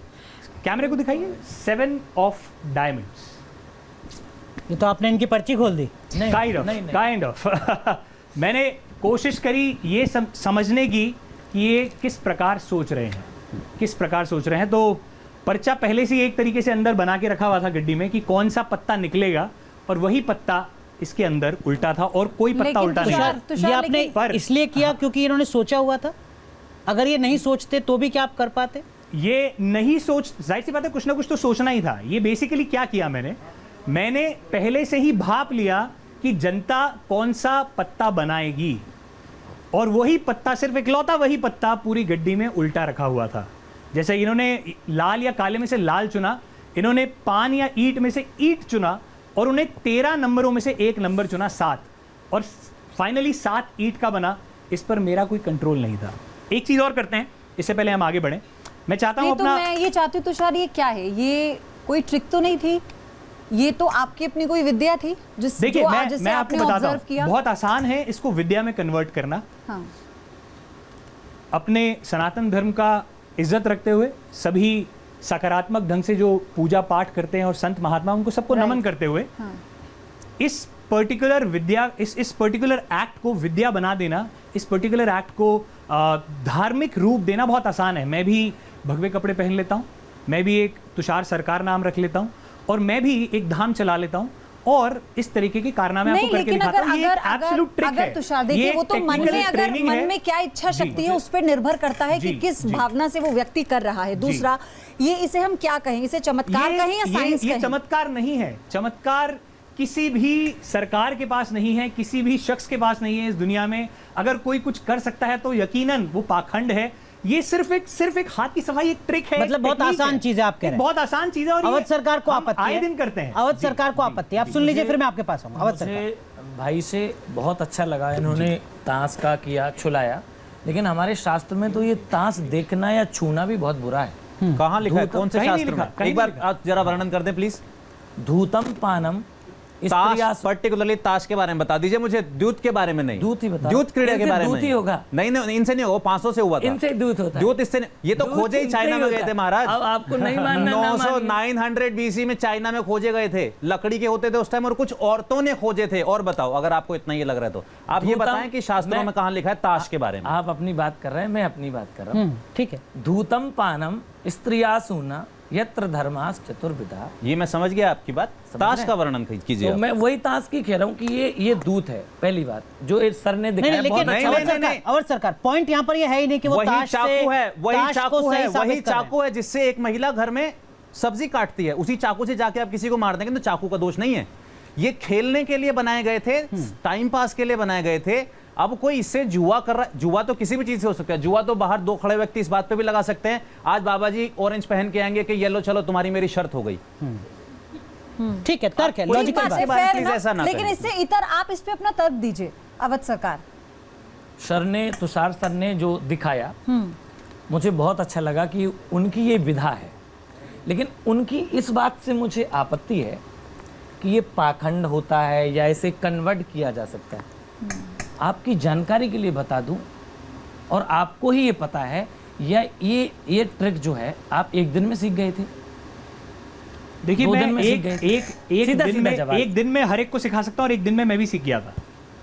कैमरे को दिखाइए। 7 ऑफ डायमंड्स। ये तो आपने इनकी पर्ची खोल दी। काइंड ऑफ मैंने कोशिश करी ये समझने की कि ये किस प्रकार सोच रहे हैं। तो पर्चा पहले से एक तरीके से अंदर बना के रखा हुआ था गड्डी में कि कौन सा पत्ता निकलेगा, और वही पत्ता इसके अंदर उल्टा था और कोई पत्ता उल्टा नहीं था। ये आपने इसलिए किया क्योंकि इन्होंने सोचा हुआ था? अगर ये नहीं सोचते तो भी क्या आप कर पाते? ये नहीं सोच, जाहिर सी बात है कुछ ना कुछ तो सोचना ही था। ये बेसिकली क्या किया मैंने पहले से ही भाप लिया कि जनता कौन सा पत्ता बनाएगी, और वही पत्ता, सिर्फ इकलौता वही पत्ता पूरी गड्डी में उल्टा रखा हुआ था। जैसे इन्होंने लाल या काले में से लाल चुना, इन्होंने पान या ईट में से ईट चुना और उन्हें 13 नंबरों में से एक नंबर चुना 7, और फाइनली 7 ईट का बना। इस पर मेरा कोई कंट्रोल नहीं था। एक चीज और करते हैं इससे पहले हम आगे बढ़े, मैं चाहता हूं नहीं, तो अपना मैं ये चाहती हूँ तुषार, ये क्या है? ये कोई ट्रिक तो नहीं थी, ये तो आपकी अपनी कोई विद्या थी देखिए, जिससे मैं आपको आपने बताता ऑब्जर्व हूं, किया। बहुत आसान है इसको विद्या में कन्वर्ट करना। हाँ। अपने सनातन धर्म का इज्जत रखते हुए, सभी सकारात्मक ढंग से जो पूजा पाठ करते हैं और संत महात्मा उनको सबको नमन करते हुए, हाँ। इस पर्टिकुलर विद्या, इस पर्टिकुलर एक्ट को विद्या बना देना, इस पर्टिकुलर एक्ट को धार्मिक रूप देना बहुत आसान है। मैं भी भगवे कपड़े पहन लेता हूँ, मैं भी एक तुषार सरकार नाम रख लेता हूँ, और मैं भी एक धाम चला लेता हूँ, और इस तरीके के कारनामे आपको करके दिखाता हूँ। ये एक एब्सोल्यूट ट्रिक है। अगर तुषार देखिए, वो तो मन में, अगर मन में क्या इच्छा शक्ति है उस पर निर्भर करता है कि किस भावना से वो व्यक्ति कर रहा है। दूसरा, ये इसे हम क्या कहें, इसे चमत्कार कहें या साइंस कहें? ये चमत्कार नहीं है। चमत्कार किसी भी सरकार के पास नहीं है, किसी भी शख्स के पास नहीं है इस दुनिया में। अगर कोई कुछ कर सकता है तो यकीनन वो पाखंड है। ये सिर्फ एक हाथ की सफाई, एक ट्रिक है, मतलब बहुत आसान चीज है आप कह रहे हैं। बहुत आसान चीज है, और अवध सरकार को आपत्ति है, आए दिन करते हैं। अवध सरकार को आपत्ति है। आप सुन लीजिए, फिर मैं आपके पास आऊंगा। अवध सरकार, मुझे भाई से बहुत अच्छा लगा, इन्होंने ताश का किया, छुलाया, लेकिन हमारे शास्त्र में तो ये ताश देखना या छूना भी बहुत बुरा है। कहाँ लिखा है, कौन से कहीं नहीं शास्त्र लिखा, में? कहीं एक बार नहीं आप जरा वर्णन कर दें प्लीज। धूतम पानम ताश, पर्टिकुलरली ताश के बारे में बता दीजिए मुझे, दूत के बारे में नहीं। दूत ही बता। दूत क्रीड़ा के इनसे बारे में दूत ही होगा। नहीं, इनसे नहीं होगा, 500 से हुआ था। इनसे दूत होता है। दूत इससे नहीं, ये तो दूत खोजे ही इनसे चाइना में होता गए थे है। महाराज। अब आपको नहीं मानना, ना 900 मानिए। 900 BC में चाइना में खोजे गए थे, लकड़ी के होते थे उस टाइम, और कुछ औरतों ने खोजे थे। और बताओ, अगर आपको इतना ये लग रहा है तो आप ये बताएं कि शास्त्रों में कहां लिखा है ताश के बारे में। आप अपनी बात कर रहे हैं, मैं अपनी बात कर रहा हूँ। ठीक है। धूतम पानम स्त्रियासूना यत्र धर्मास चतुर्विधा। ये मैं समझ गया आपकी बात, ताश का वर्णन कीजिए। तो मैं वही ताश की कह रहा हूँ कि ये दूत है। पहली बात जो इस सर ने नहीं, दिखाया, लेकिन बहुत अच्छा। अवध सरकार, पॉइंट यहाँ पर ये है ही नहीं कि वो वही ताश चाकू से, है, वही ताश को चाकू सही है, साबित वही कर रहे हैं। चाकू है जिससे एक महिला घर में सब्जी काटती है। उसी चाकू से जाके आप किसी को मार देंगे तो चाकू का दोष नहीं है। ये खेलने के लिए बनाए गए थे, टाइम पास के लिए बनाए गए थे। अब कोई इससे जुआ कर रहा है, जुआ तो किसी भी चीज से हो सकता है। जुआ तो बाहर दो खड़े व्यक्ति इस बात पे भी लगा सकते हैं, आज बाबा जी ऑरेंज पहन के आएंगे कि येलो, चलो तुम्हारी मेरी शर्त हो गई। ठीक है, तर्क है, कोई लॉजिकल बात बात। है, fair प्लीज enough, ऐसा ना लेकिन करें। इससे इतर आप इस पे अपना तर्क दीजिए। अवध सरकार, सर ने, तुषार सर ने जो दिखाया, मुझे बहुत अच्छा लगा कि उनकी ये विधा है। लेकिन उनकी इस बात से मुझे आपत्ति है कि ये पाखंड होता है या इसे कन्वर्ट किया जा सकता है। आपकी जानकारी के लिए बता दूं, और आपको ही ये पता है, या ये ट्रिक जो है आप एक दिन में सीख गए थे? देखिए, दो मैं दिन में सीख गए थे? एक दिन में हर एक को सिखा सकता हूँ, और एक दिन में मैं भी सीख गया था।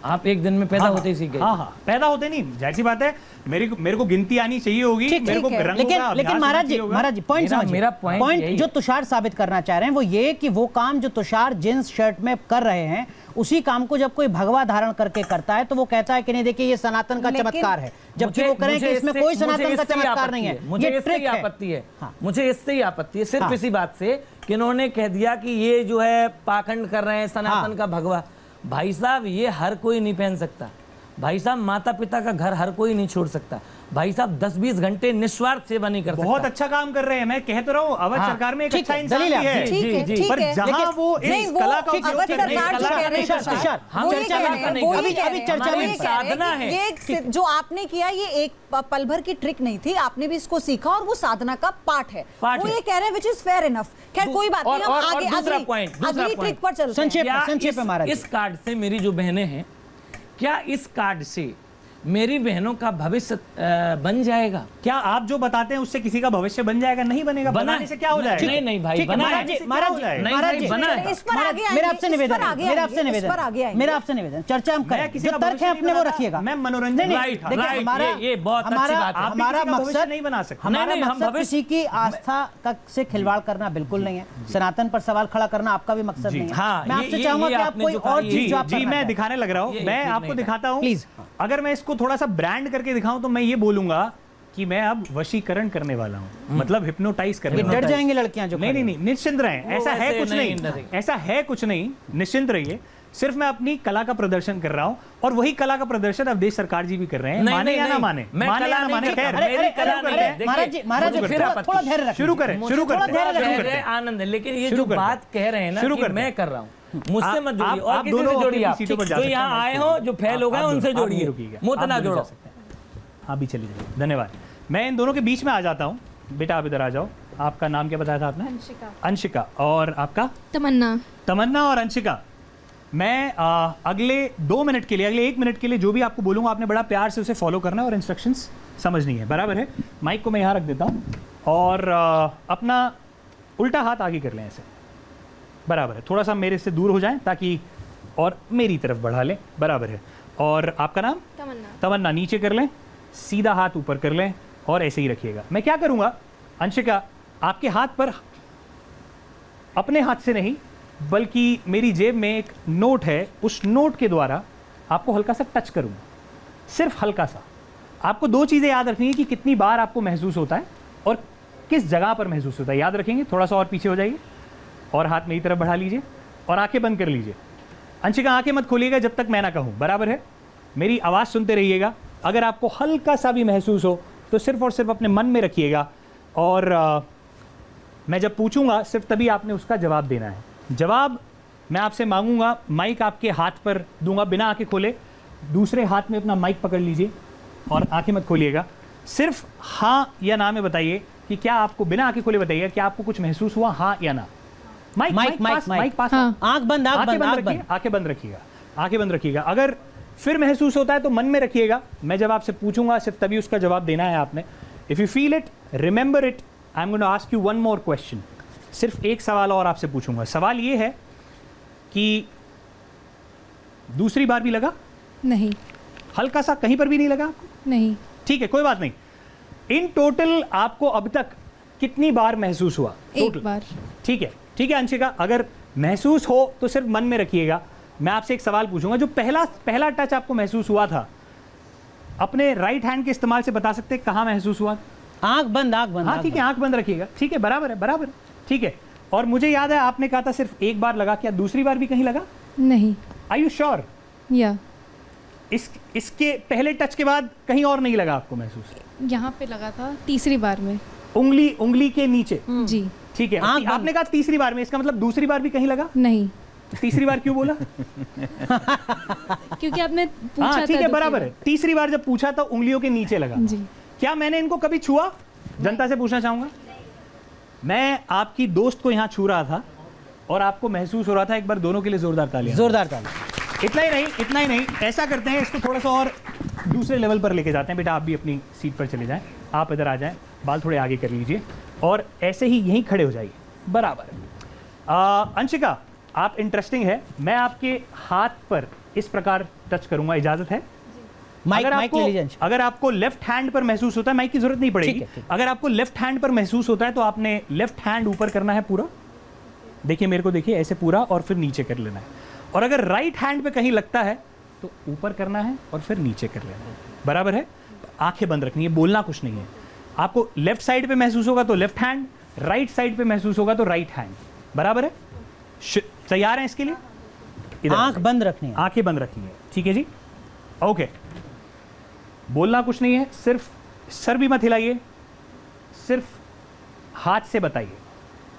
आप एक दिन में पैदा होते ही सीख गए? हाँ, पैदा होते नहीं, जाहिर सी बात है। मेरे को गिनती आनी चाहिए होगी, मेरे को रंगों लेकिन का लेकिन अभ्यास महाराज जी, होना चाहिए महाराज जी, पॉइंट मेरा- समझिए। मेरा point यही जो है। तुषार साबित करना चाह रहे हैं वो ये कि वो काम जो तुषार जींस शर्ट में कर रहे हैं, उसी काम को जब कोई भगवा धारण करके करता है तो वो कहता है कि नहीं, देखिए ये सनातन का लेकिन चमत्कार है, जबकि वो करें कि इसमें कोई सनातन का चमत्कार नहीं है, मुझे ये इससे ट्रिक ही है। आपत्ति है। हाँ। मुझे इससे ही आपत्ति है, सिर्फ हाँ। इसी बात से कि इन्होंने कह दिया कि ये जो है पाखंड कर रहे हैं, सनातन हाँ। का भगवा। भाई साहब, ये हर कोई नहीं पहन सकता। भाई साहब, माता पिता का घर हर कोई नहीं छोड़ सकता। भाई साहब, 10-20 घंटे निस्वार्थ सेवा नहीं कर सकता। बहुत अच्छा काम कर रहे हैं, मैं कह तो रहा हूँ। अवध हाँ, सरकार में एक ठीक अच्छा है, इंसान दलील भी है। है। ठीक है, ठीक पर है। जहां वो नहीं, इस वो कला का अवध उपयोग सरकार जो कह रहे हैं, तुषार, हम वो ये चर्चा कह रहे हैं, नहीं वो कर ये रहे। कह रहे हैं, चर्चा वो में ये कह रहे हैं साधना कि है। ये एक जो आपने किया, ये एक पल भर की ट्रिक नहीं थी, आपने भी इसको सीखा और वो साधना का पार्ट है। पार्ट वो है। ये कह रहे हैं विच इज फेयर इनफ। खैर कोई बात नहीं, हम आगे दूसरा पॉइंट, अगली ट्रिक पर चलते हैं। संक्षेप क्या में महाराज जी। इस कार्ड से मेरी जो बहनें हैं, क्या इस कार्ड से मेरी बहनों का भविष्य बन जाएगा? क्या आप जो बताते हैं उससे किसी का भविष्य बन जाएगा? नहीं बनेगा। बना बनाने से क्या हो जाएगा? नहीं नहीं भाई, ठीक है, बना महाराज है। जी, महाराज जी, नहीं, महाराज नहीं, जी, बना है। इस पर आगे आएंगे, मेरा आपसे इस पर निवेदन आगे है, मेरा आएंगे, आपसे इस निवेदन पर आगे है, आएंगे। मेरा आपसे निवेदन, चर्चा हम मैं करें, किसी जो का तर्क भविष्य है नहीं अपने वो बनाता, रखिएगा। मैं मनोरंजन नहीं, राइट, देखिए, राइट, हमारा ये बहुत अच्छी हमारा बात है। आप भी हमारा किसी का भविष्य मकसद नहीं बना सकते। हमारा नहीं, हम मकसद भविष्य- किसी की आस्था का से खिलवाड़ करना बिल्कुल नहीं है। सनातन पर सवाल खड़ा करना आपका भी मकसद नहीं है। हाँ, मैं ये- आपसे ये- चाहूंगा ये कि आप आपने कोई जो कहा, और ये- चीज जो आप जी, करना मैं चाहते हैं। दिखाने लग रहा हूँ। ये मैं ठीक आपको नहीं दिखाता हूँ। प्लीज। अगर मैं इसको थोड़ा सा ब्रांड करके दिखाऊं तो मैं ये बोलूंगा कि मैं अब वशीकरण करने वाला हूँ, मतलब हिप्नोटाइज करने ये वाला डर हूं। जाएंगी लड़कियां जो नहीं नहीं नहीं, निश्चिंत रहें, वो ऐसा है वैसे कुछ नहीं नहीं, डरेंगे। ऐसा है कुछ नहीं, निश्चिंत रहिए। सिर्फ मैं अपनी कला का प्रदर्शन कर रहा हूं, और वही कला का प्रदर्शन अवधेश सरकार जी भी कर रहे हैं। नहीं, माने नहीं, या ना नहीं, माने, मैं माने कला या ना नहीं माने, करता। खैर मेरी कला नहीं है। महाराज जी, महाराज जी, देखिए, थोड़ा धैर्य रखिए। शुरू करें, शुरू करते हैं, शुरू करते हैं। आनंद है, लेकिन ये शुरू जो करते हैं। बात कह रहे हैं ना शुरू कि करते मैं हैं। कर रहा हूँ, मुझसे मत जोड़िए, और आप किसी दोनों से जोड़िए। अपनी आप सीटों पर जा जो सकते हैं, यहाँ आए हो, जो फेल हो गए, उनसे जोड़िए, मुंह ना जोड़ो। हाँ भी चलिए, धन्यवाद। मैं इन दोनों के बीच में आ जाता हूँ। बेटा आप इधर आ जाओ। आपका नाम क्या बताया था आपने? अंशिका। अंशिका। और आपका? तमन्ना। तमन्ना और अंशिका, मैं अगले 2 मिनट के लिए, अगले 1 मिनट के लिए जो भी आपको बोलूँगा आपने बड़ा प्यार से उसे फॉलो करना है और इंस्ट्रक्शंस समझनी है, बराबर है? माइक को मैं यहाँ रख देता हूँ और अपना उल्टा हाथ आगे कर लें ऐसे, बराबर है? थोड़ा सा मेरे से दूर हो जाएं ताकि, और मेरी तरफ बढ़ा लें, बराबर है? और आपका नाम? तमन्ना। तमन्ना। नीचे कर लें, सीधा हाथ ऊपर कर लें और ऐसे ही रखिएगा। मैं क्या करूँगा अंशिका, आपके हाथ पर, अपने हाथ से नहीं बल्कि मेरी जेब में एक नोट है, उस नोट के द्वारा आपको हल्का सा टच करूँगा, सिर्फ हल्का सा। आपको 2 चीज़ें याद रखनी है कि कितनी बार आपको महसूस होता है और किस जगह पर महसूस होता है। याद रखेंगे? थोड़ा सा और पीछे हो जाइए और हाथ मेरी तरफ बढ़ा लीजिए और आंखें बंद कर लीजिए। अंशिका आंखें मत खोलिएगा जब तक मैं ना कहूँ, बराबर है? मेरी आवाज़ सुनते रहिएगा। अगर आपको हल्का सा भी महसूस हो तो सिर्फ और सिर्फ अपने मन में रखिएगा, और मैं जब पूछूंगा सिर्फ तभी आपने उसका जवाब देना है। जवाब मैं आपसे मांगूंगा, माइक आपके हाथ पर दूंगा बिना आंखें खोले। दूसरे हाथ में अपना माइक पकड़ लीजिए और आंखें मत खोलिएगा। सिर्फ हाँ या ना में बताइए कि क्या आपको, बिना आंखें खोले बताइएगा क्या आपको कुछ महसूस हुआ, हाँ या ना। माइक पास। आंख बंद, आंख बंद, आंख रखिए, बंद। आंखें बंद रखिएगा, आंखें बंद रखिएगा। अगर फिर महसूस होता है तो मन में रखिएगा। मैं जब आपसे पूछूंगा सिर्फ तभी उसका जवाब देना है आपने। If you feel it, remember it, I am going to ask you one more question. सिर्फ एक सवाल और आपसे पूछूंगा। सवाल ये है कि दूसरी बार भी लगा? नहीं। हल्का सा कहीं पर भी नहीं लगा आपको? नहीं। ठीक है, कोई बात नहीं। इन टोटल आपको अब तक कितनी बार महसूस हुआ? एक बार। ठीक है, ठीक है अंशिका, अगर महसूस हो तो सिर्फ मन में रखिएगा। मैं आपसे एक सवाल पूछूंगा, जो पहला टच आपको महसूस हुआ था, अपने राइट हैंड के इस्तेमाल से बता सकते हैं कहाँ महसूस हुआ? आंख बंद, आंख बंद। हाँ ठीक है, आंख बंद रखिएगा। ठीक है, बराबर है, बराबर है, ठीक है। और मुझे याद है आपने कहा था सिर्फ एक बार लगा, क्या दूसरी बार भी कहीं लगा? नहीं। Are you sure? या इसके पहले टच के बाद कहीं और नहीं लगा आपको महसूस? यहाँ पे लगा था तीसरी बार में। उंगली के नीचे? जी। ठीक है, आपने कहा तीसरी बार में, इसका मतलब दूसरी बार भी कहीं लगा? नहीं। तीसरी बार क्यों बोला? क्योंकि आपने पूछा हाँ ठीक था है, बराबर है। तीसरी बार जब पूछा तो उंगलियों के नीचे लगा। जी। क्या मैंने इनको कभी छुआ? जनता से पूछना चाहूंगा। मैं आपकी दोस्त को यहाँ छू रहा था और आपको महसूस हो रहा था। एक बार दोनों के लिए जोरदार तालियां। जोरदार तालियां। इतना ही नहीं, इतना ही नहीं, ऐसा करते हैं, इसको थोड़ा सा और दूसरे लेवल पर लेके जाते हैं। बेटा आप भी अपनी सीट पर चले जाएं, आप इधर आ जाएं, बाल थोड़े आगे कर लीजिए और ऐसे ही यहीं खड़े हो जाइए, बराबर है। अंशिका आप इंटरेस्टिंग है, मैं आपके हाथ पर इस प्रकार टच करूंगा, इजाजत है? अगर आपको लेफ्ट हैंड पर महसूस होता है, माइक की जरूरत नहीं पड़ेगी। अगर आपको लेफ्ट हैंड पर महसूस होता है तो आपने लेफ्ट हैंड ऊपर करना है पूरा, देखिए मेरे को देखिए, ऐसे पूरा, और फिर नीचे कर लेना है। और अगर राइट हैंड पे कहीं लगता है तो ऊपर करना है और फिर नीचे कर लेना है, बराबर है? आंखें बंद रखनी है, बोलना कुछ नहीं है। आपको लेफ्ट साइड पे महसूस होगा तो लेफ्ट हैंड, राइट साइड पे महसूस होगा तो राइट हैंड, बराबर है? तैयार हैं इसके लिए? आंख बंद रखनी है, आंखें बंद रखनी है, ठीक है जी? ओके, बोलना कुछ नहीं है, सिर्फ सर भी मत हिलाइए, सिर्फ हाथ से बताइए।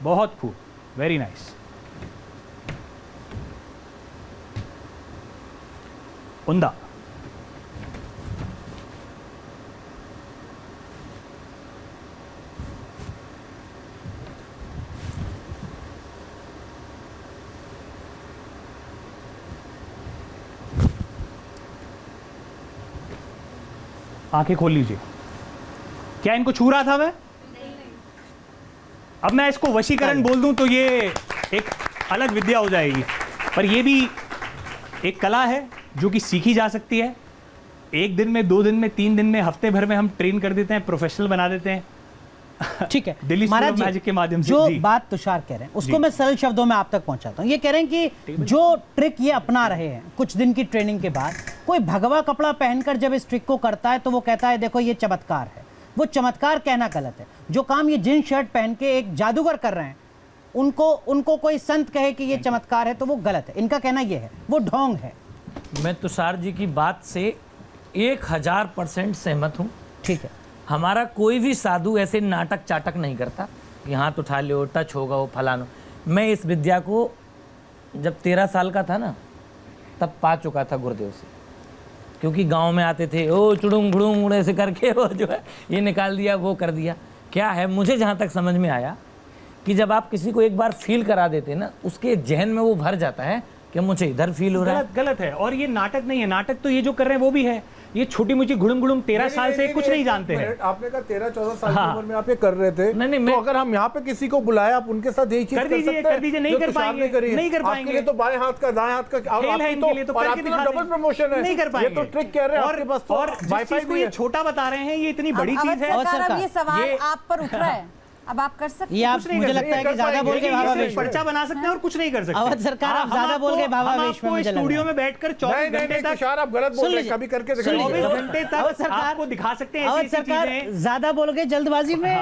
बहुत खूब, वेरी नाइस। उंदा, आंखें खोल लीजिए। क्या इनको छू रहा था मैं? अब मैं इसको वशीकरण बोल दूं तो ये एक अलग विद्या हो जाएगी, पर ये भी एक कला है जो कि सीखी जा सकती है। 1 दिन में, 2 दिन में, 3 दिन में, हफ्ते भर में हम ट्रेन कर देते हैं, प्रोफेशनल बना देते हैं। ठीक है, दिल्ली स्कूल ऑफ मैजिक के माध्यम से। जो बात तुषार कह रहे हैं उसको मैं सरल शब्दों में आप तक पहुंचाता हूं। ये कह रहे हैं कि जो ट्रिक ये अपना रहे हैं कुछ दिन की ट्रेनिंग के बाद, कोई भगवा कपड़ा पहनकर जब इस ट्रिक को करता है तो वो कहता है देखो ये चमत्कार है। वो चमत्कार कहना गलत है। जो काम ये जींस शर्ट पहन के एक जादूगर कर रहे हैं उनको कोई संत कहे कि ये चमत्कार है तो वो गलत है। इनका कहना ये है, वो ढोंग है। मैं तुषार जी की बात से 1000% सहमत हूँ। ठीक है, हमारा कोई भी साधु ऐसे नाटक चाटक नहीं करता कि हाथ उठा लो, टच होगा, वो फलाना। मैं इस विद्या को जब 13 साल का था ना, तब पा चुका था गुरुदेव से, क्योंकि गांव में आते थे, ओ चुड़ुंग घुड़ुंग ऐसे करके वो जो है ये निकाल दिया, वो कर दिया। क्या है, मुझे जहाँ तक समझ में आया कि जब आप किसी को एक बार फील करा देते ना, उसके जहन में वो भर जाता है कि मुझे इधर फील हो रहा है। गलत है। और ये नाटक नहीं है, नाटक तो ये जो कर रहे हैं वो भी है। ये छोटी मुची घुड़ुम घुड़ुम 13 साल से कुछ नहीं जानते हैं। आपने कहा 13-14 साल की उम्र में आप ये कर रहे थे। नहीं, तो अगर हम यहाँ पे किसी को बुलाए, आप उनके साथ यही चीज कर दीजिए, कर दीजिए। नहीं कर पाएंगे, नहीं कर पाएंगे। आपके लिए तो बाएं हाथ का दाएं हाथ का खेल है, इनके लिए तो करके दिखा डबल प्रमोशन है। नहीं कर पाएंगे। ये तो ट्रिक कह रहे हैं आपके पास। और जिस चीज को ये छोटा बता रहे हैं, ये इतनी बड़ी चीज है। अब ये सवाल आप पर उठ रहा है, अब आप कर सकते ये हैं। आप, मुझे लगता है कि ज्यादा बोल के भावा वेश में पर्चा बना सकते हैं और कुछ नहीं कर सकते। अवध सरकार, आप ज्यादा बोल के भावा वेश में मुझे लग रहा है। स्टूडियो में बैठकर 24 घंटे तक, तुषार आप गलत बोल रहे हैं, कभी करके दिखाइए। 24 घंटे तक आपको दिखा सकते हैं अवध ऐसी सरकार चीजें। ज्यादा बोल गए जल्दबाजी में,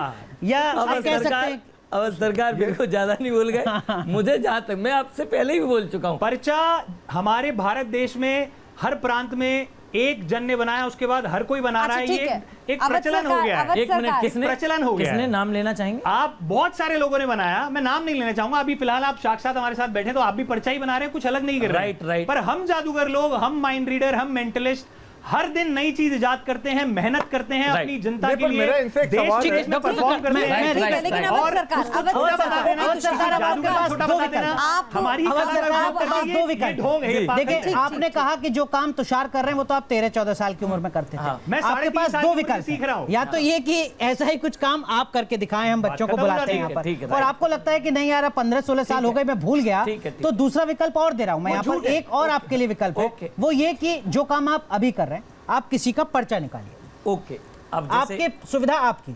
या आप कह सकते हैं अवध सरकार बिल्कुल ज्यादा नहीं बोल गए। मुझे जहाँ तक, मैं आपसे पहले ही बोल चुका हूँ, पर्चा हमारे भारत देश में हर प्रांत में एक जन ने बनाया, उसके बाद हर कोई बना रहा है। ये एक प्रचलन हो गया है। एक मिनट, किसने प्रचलन हो गया है। किसने नाम लेना चाहेंगे? आप, बहुत सारे लोगों ने बनाया, मैं नाम नहीं लेना चाहूंगा। अभी फिलहाल आप साक्षात हमारे साथ बैठे तो आप भी पर्चा ही बना रहे हैं, कुछ अलग नहीं कर रहे हैं। राइट। पर हम जादूगर लोग, हम माइंड रीडर, हम मेंटलिस्ट हर दिन नई चीज इजाद करते हैं, मेहनत करते हैं अपनी जनता के लिए, देश में परफॉर्म करते हैं। लेकिन अवध सरकार, देखिए, आपने कहा कि जो काम तुषार कर रहे हैं वो तो आप 13-14 साल की उम्र में करते थे। मैं आपके पास 2 विकल्प सीख रहा हूँ। या तो ये कि ऐसा ही कुछ काम आप करके दिखाएं, हम बच्चों को बुलाते हैं यहाँ पर, और आपको लगता है कि नहीं यार 15-16 साल हो गए, मैं भूल गया, तो दूसरा विकल्प और दे रहा हूँ मैं यहाँ पर। एक और आपके लिए विकल्प है, वो ये कि जो काम आप अभी कर रहे हैं, आप किसी का पर्चा निकालिए। ओके, अब आपके सुविधा आपकी।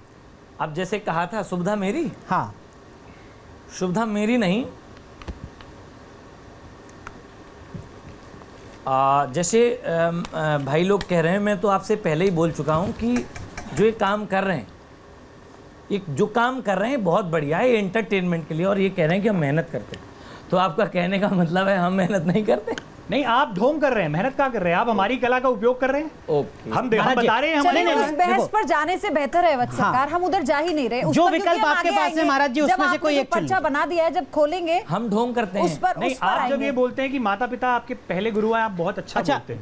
अब जैसे कहा था, सुविधा मेरी, हाँ, सुविधा मेरी नहीं। जैसे भाई लोग कह रहे हैं, मैं तो आपसे पहले ही बोल चुका हूं कि जो ये काम कर रहे हैं, ये जो काम कर रहे हैं बहुत बढ़िया है, ये एंटरटेनमेंट के लिए, और ये कह रहे हैं कि हम मेहनत करते हैं। तो आपका कहने का मतलब है हम मेहनत नहीं करते? नहीं, आप ढोंग कर रहे हैं, मेहनत क्या कर रहे हैं? आप हमारी कला का उपयोग कर रहे हैं। ओके, हम बता रहे हैं। चलिए, उस बहस पर जाने से बेहतर है अवध सरकार, हम उधर जा ही नहीं रहे। जो विकल्प आपके पास है महाराज जी, उसमें से कोई एक पर्चा बना दिया है, जब खोलेंगे हम ढोंग करते हैं उस पर। नहीं, आप जब ये बोलते हैं कि माता पिता आपके पहले गुरु हैं, आप बहुत अच्छा बोलते हैं।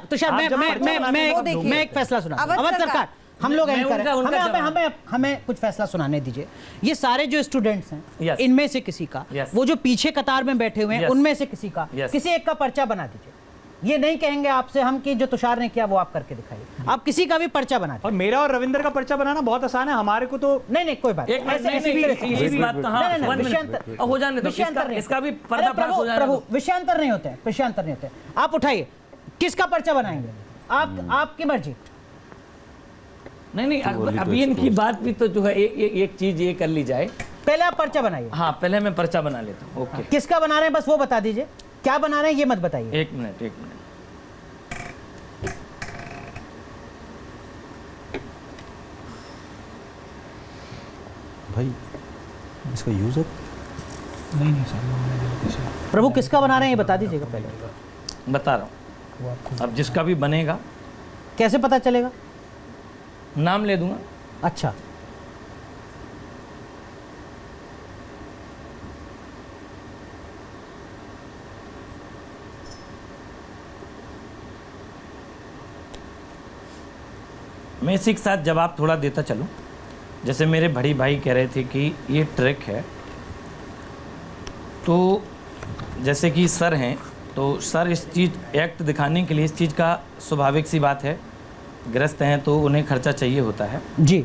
तुषार, मैं एक फैसला सुना। अवध सरकार, हम लोग एंकर हैं, हमें कुछ फैसला सुनाने दीजिए। ये सारे जो स्टूडेंट्स हैं, इनमें से किसी का, वो जो पीछे कतार में बैठे हुए हैं, उनमें से किसी का, किसी एक का पर्चा बना दीजिए। ये नहीं कहेंगे आपसे हम कि जो तुषार ने किया वो आप करके दिखाइए, आप किसी का भी पर्चा बना दीजिए। और मेरा और रविंद्र का पर्चा बनाना बहुत आसान है, हमारे को तो नहीं कोई बात एक बात हो जाने दो, इसका भी पर्दाफाश हो जाने दो। विषयांतर नहीं होते हैं, विषयांतर नहीं होते। आप उठाइए, किसका पर्चा बनाएंगे आप, आपकी मर्जी। नहीं, अभी इनकी बात भी तो जो है एक चीज ये कर ली जाए। पहले आप पर्चा बनाइए। हाँ, पहले मैं पर्चा बना लेता हूँ। ओके, किसका बना रहे हैं बस वो बता दीजिए, क्या बना रहे हैं ये मत बताइए। एक मिनट। भाई इसका यूजर नहीं सर, प्रभु किसका बना रहे हैं ये बता दीजिएगा पहले। बता रहा हूँ, अब जिसका भी बनेगा कैसे पता चलेगा? नाम ले दूंगा। अच्छा, मैं इसी के साथ जवाब थोड़ा देता चलूं। जैसे मेरे बड़ी भाई कह रहे थे कि ये ट्रिक है, तो जैसे कि सर हैं, तो सर इस चीज़ एक्ट दिखाने के लिए, इस चीज़ का स्वाभाविक सी बात है, गृहस्थ हैं तो उन्हें खर्चा चाहिए होता है जी,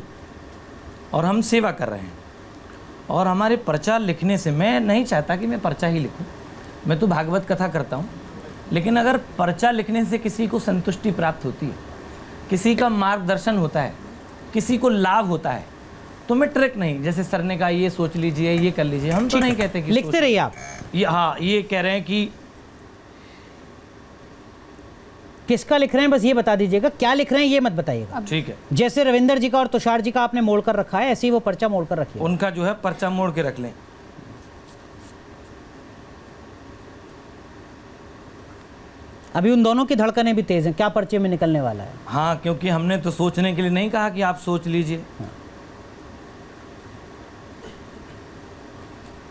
और हम सेवा कर रहे हैं। और हमारे पर्चा लिखने से, मैं नहीं चाहता कि मैं पर्चा ही लिखूं, मैं तो भागवत कथा करता हूं, लेकिन अगर पर्चा लिखने से किसी को संतुष्टि प्राप्त होती है, किसी का मार्गदर्शन होता है, किसी को लाभ होता है, तो मैं ट्रिक नहीं, जैसे सर ने कहा ये सोच लीजिए, ये कर लीजिए, हम तो नहीं कहते कि लिखते रहिए आप। ये हाँ, ये कह रहे हैं कि किसका लिख रहे हैं बस ये बता दीजिएगा, क्या लिख रहे हैं ये मत बताइएगा। ठीक है, जैसे रविंदर जी का और तुषार जी का आपने मोड़ कर रखा है, ऐसे ही वो पर्चा मोड़ कर रखिए। उनका जो है पर्चा मोड़ के रख लें। अभी उन दोनों की धड़कनें भी तेज हैं, क्या पर्चे में निकलने वाला है? हाँ, क्योंकि हमने तो सोचने के लिए नहीं कहा कि आप सोच लीजिए।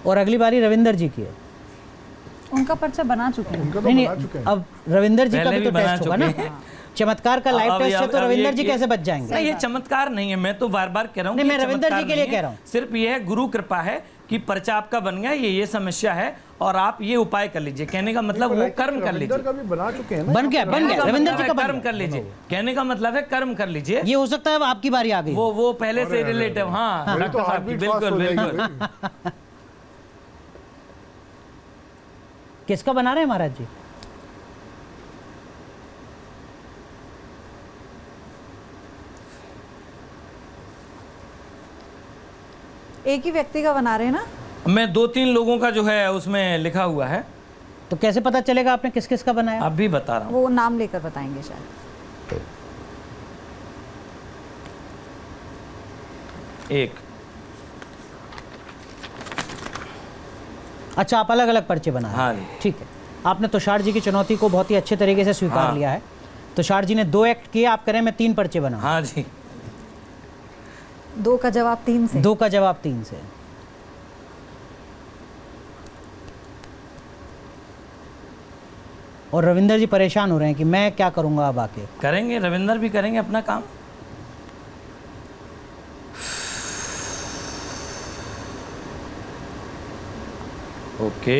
और अगली बारी रविंदर जी की है। उनका पर्चा बना चुके हैं। उनका तो नहीं बना नहीं, चुके हैं। अब रविंदर जी का पहले भी तो भी बना टेस्ट होगा ना। चुके हैं। चमत्कार का लाइव अब टेस्ट है, तो अब रविंदर ये- जी कैसे बच जाएंगे? नहीं, ये चमत्कार नहीं है, मैं तो बार बार कह रहा हूँ नहीं, कि मैं रविंदर जी चमत्कार के लिए नहीं कह है। रहा हूँ। सिर्फ ये है गुरु कृपा है कि पर्चा आपका बन गया, ये समस्या है और आप ये उपाय कर लीजिए। कहने का मतलब वो कर्म कर लीजिए। रविंदर का भी बना चुके हैं ना। बन गया रविंदर जी का बन कर्म गया। कर लीजिए, कहने का मतलब है कर्म कर लीजिए। ये हो सकता है अब आपकी बारी आ गई। वो पहले से रिलेटिव। हाँ, मेरी तो डॉक्टर साहब की, heartbeat fast बिल्कुल हो जाएगी बिल्कुल। भाई। किसका बना रहे हैं महाराज जी? एक ही व्यक्ति का बना रहे हैं ना? मैं 2-3 लोगों का जो है उसमें लिखा हुआ है, तो कैसे पता चलेगा आपने किस किस का बनाया? अब भी बता रहा हूँ। वो नाम लेकर बताएंगे शायद। एक, अच्छा, आप अलग अलग पर्चे बना रहे हैं। हाँ जी। ठीक है, आपने तुषार जी की चुनौती को बहुत ही अच्छे तरीके से स्वीकार हाँ। लिया है। तुषार जी ने 2 एक्ट किए, आप करें मैं 3 पर्चे बनाऊं। हाँ जी। 2 का जवाब 3 से। 2 का जवाब 3 से। और रविंदर जी परेशान हो रहे हैं कि मैं क्या करूंगा अब आके। करेंगे, रविंदर भी करेंगे अपना काम। ओके,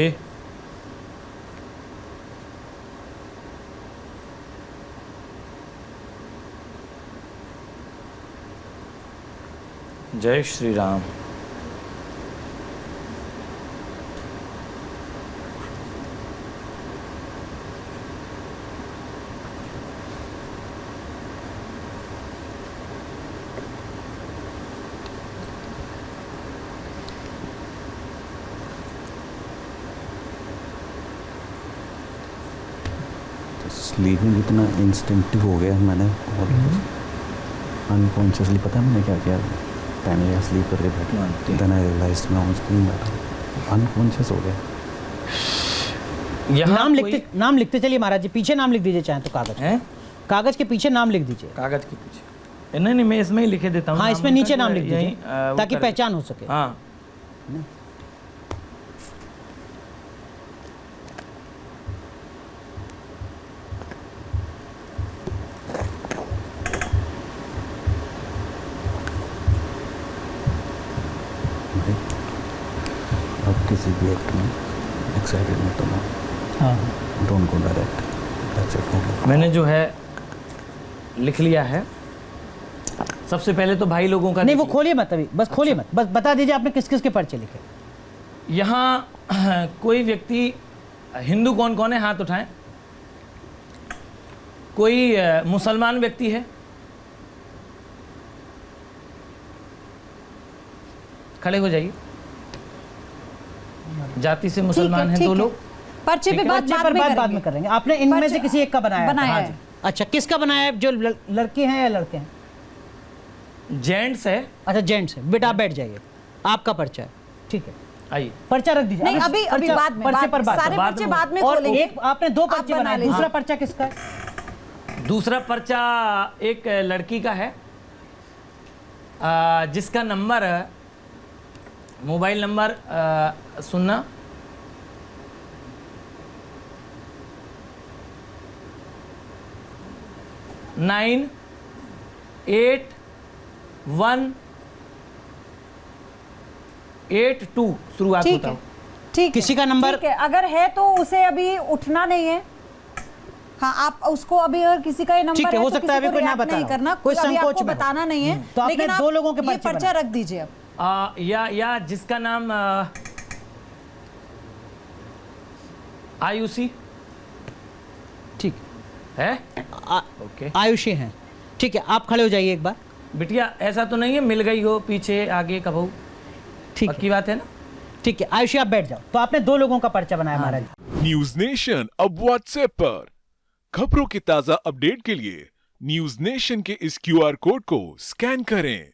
जय श्री राम। स्लीपिंग इतना इंस्टिंक्टिव हो गया मैंने, और अनकॉन्शियसली पता है मैंने क्या किया। पहले स्लीप करके बैठा, देन आई रियलाइज्ड मैं ऑन स्क्रीन बैठा, अनकॉन्शियस हो गया। यहाँ नाम लिखते चलिए महाराज जी, पीछे नाम लिख दीजिए चाहे तो कागज हैं? कागज के पीछे नाम लिख दीजिए। कागज के पीछे? नहीं, मैं इसमें ही लिखे देता हूँ। हाँ, इसमें नीचे नाम लिख यहीं, दीजिए वो ताकि कर- पहचान हो सके। हाँ, अब किसी भी एक्ट में एक्साइटेड मत होना, हाँ, don't go direct, that's it. मैंने जो है लिख लिया है। सबसे पहले तो भाई लोगों का नहीं, वो लिख खोलिए मत अभी, बस खोलिए मत, बस बता दीजिए आपने किस किस के पर्चे लिखे। लिया। यहाँ कोई व्यक्ति, हिंदू कौन कौन है हाथ उठाएं। कोई मुसलमान व्यक्ति है, खड़े हो जाइए। जाति से मुसलमान हैं 2 लोग। पर्चे पे बात पर्चे पर बाद में करेंगे। आपने इनमें से किसी एक का बनाया बनाया था? है। अच्छा, किसका बनाया है? जो लड़के हैं या लड़के हैं? जेंट्स है। अच्छा, जेंट्स है। बेटा आप बैठ जाइए, आपका पर्चा है। ठीक है, आइए। पर्चा रख दीजिए। नहीं, अभी पर्चा- बाद में, पर्चे पर बात सारे करो। पर्चे बाद में और खोलेंगे। एक आपने 2 आप पर्चे बना बनाए, लीजिए। दूसरा पर्चा किसका है? दूसरा पर्चा एक लड़की का है, जिसका नंबर, मोबाइल नंबर सुनना, 98182 शुरुआत ठीक होता है, है। ठीक किसी का नंबर- ठीक है, अगर है तो उसे अभी उठना नहीं है। हाँ, आप उसको अभी अगर किसी का ये नंबर ठीक है, हो तो सकता है किसी अभी को कोई ना react बता नहीं रहा हो। करना, कोई अभी संकोच आपको में हो। बताना नहीं है। तो आपने लेकिन आप 2 लोगों के ये पर्चे पर्चा बनाए। रख दीजिए अब। या जिसका नाम आयुषी ठीक है। ओके, आयुषी हैं। ठीक है, आप खड़े हो जाइए एक बार। बिटिया ऐसा तो नहीं है मिल गई हो पीछे आगे कबहू? ठीक पक्की बात है ना? ठीक है, आयुषी आप बैठ जाओ। तो आपने 2 लोगों का पर्चा बनाया महाराज। न्यूज नेशन अब व्हाट्सएप पर खबरों की ताजा अपडेट के लिए न्यूज नेशन के इस QR कोड को स्कैन करें।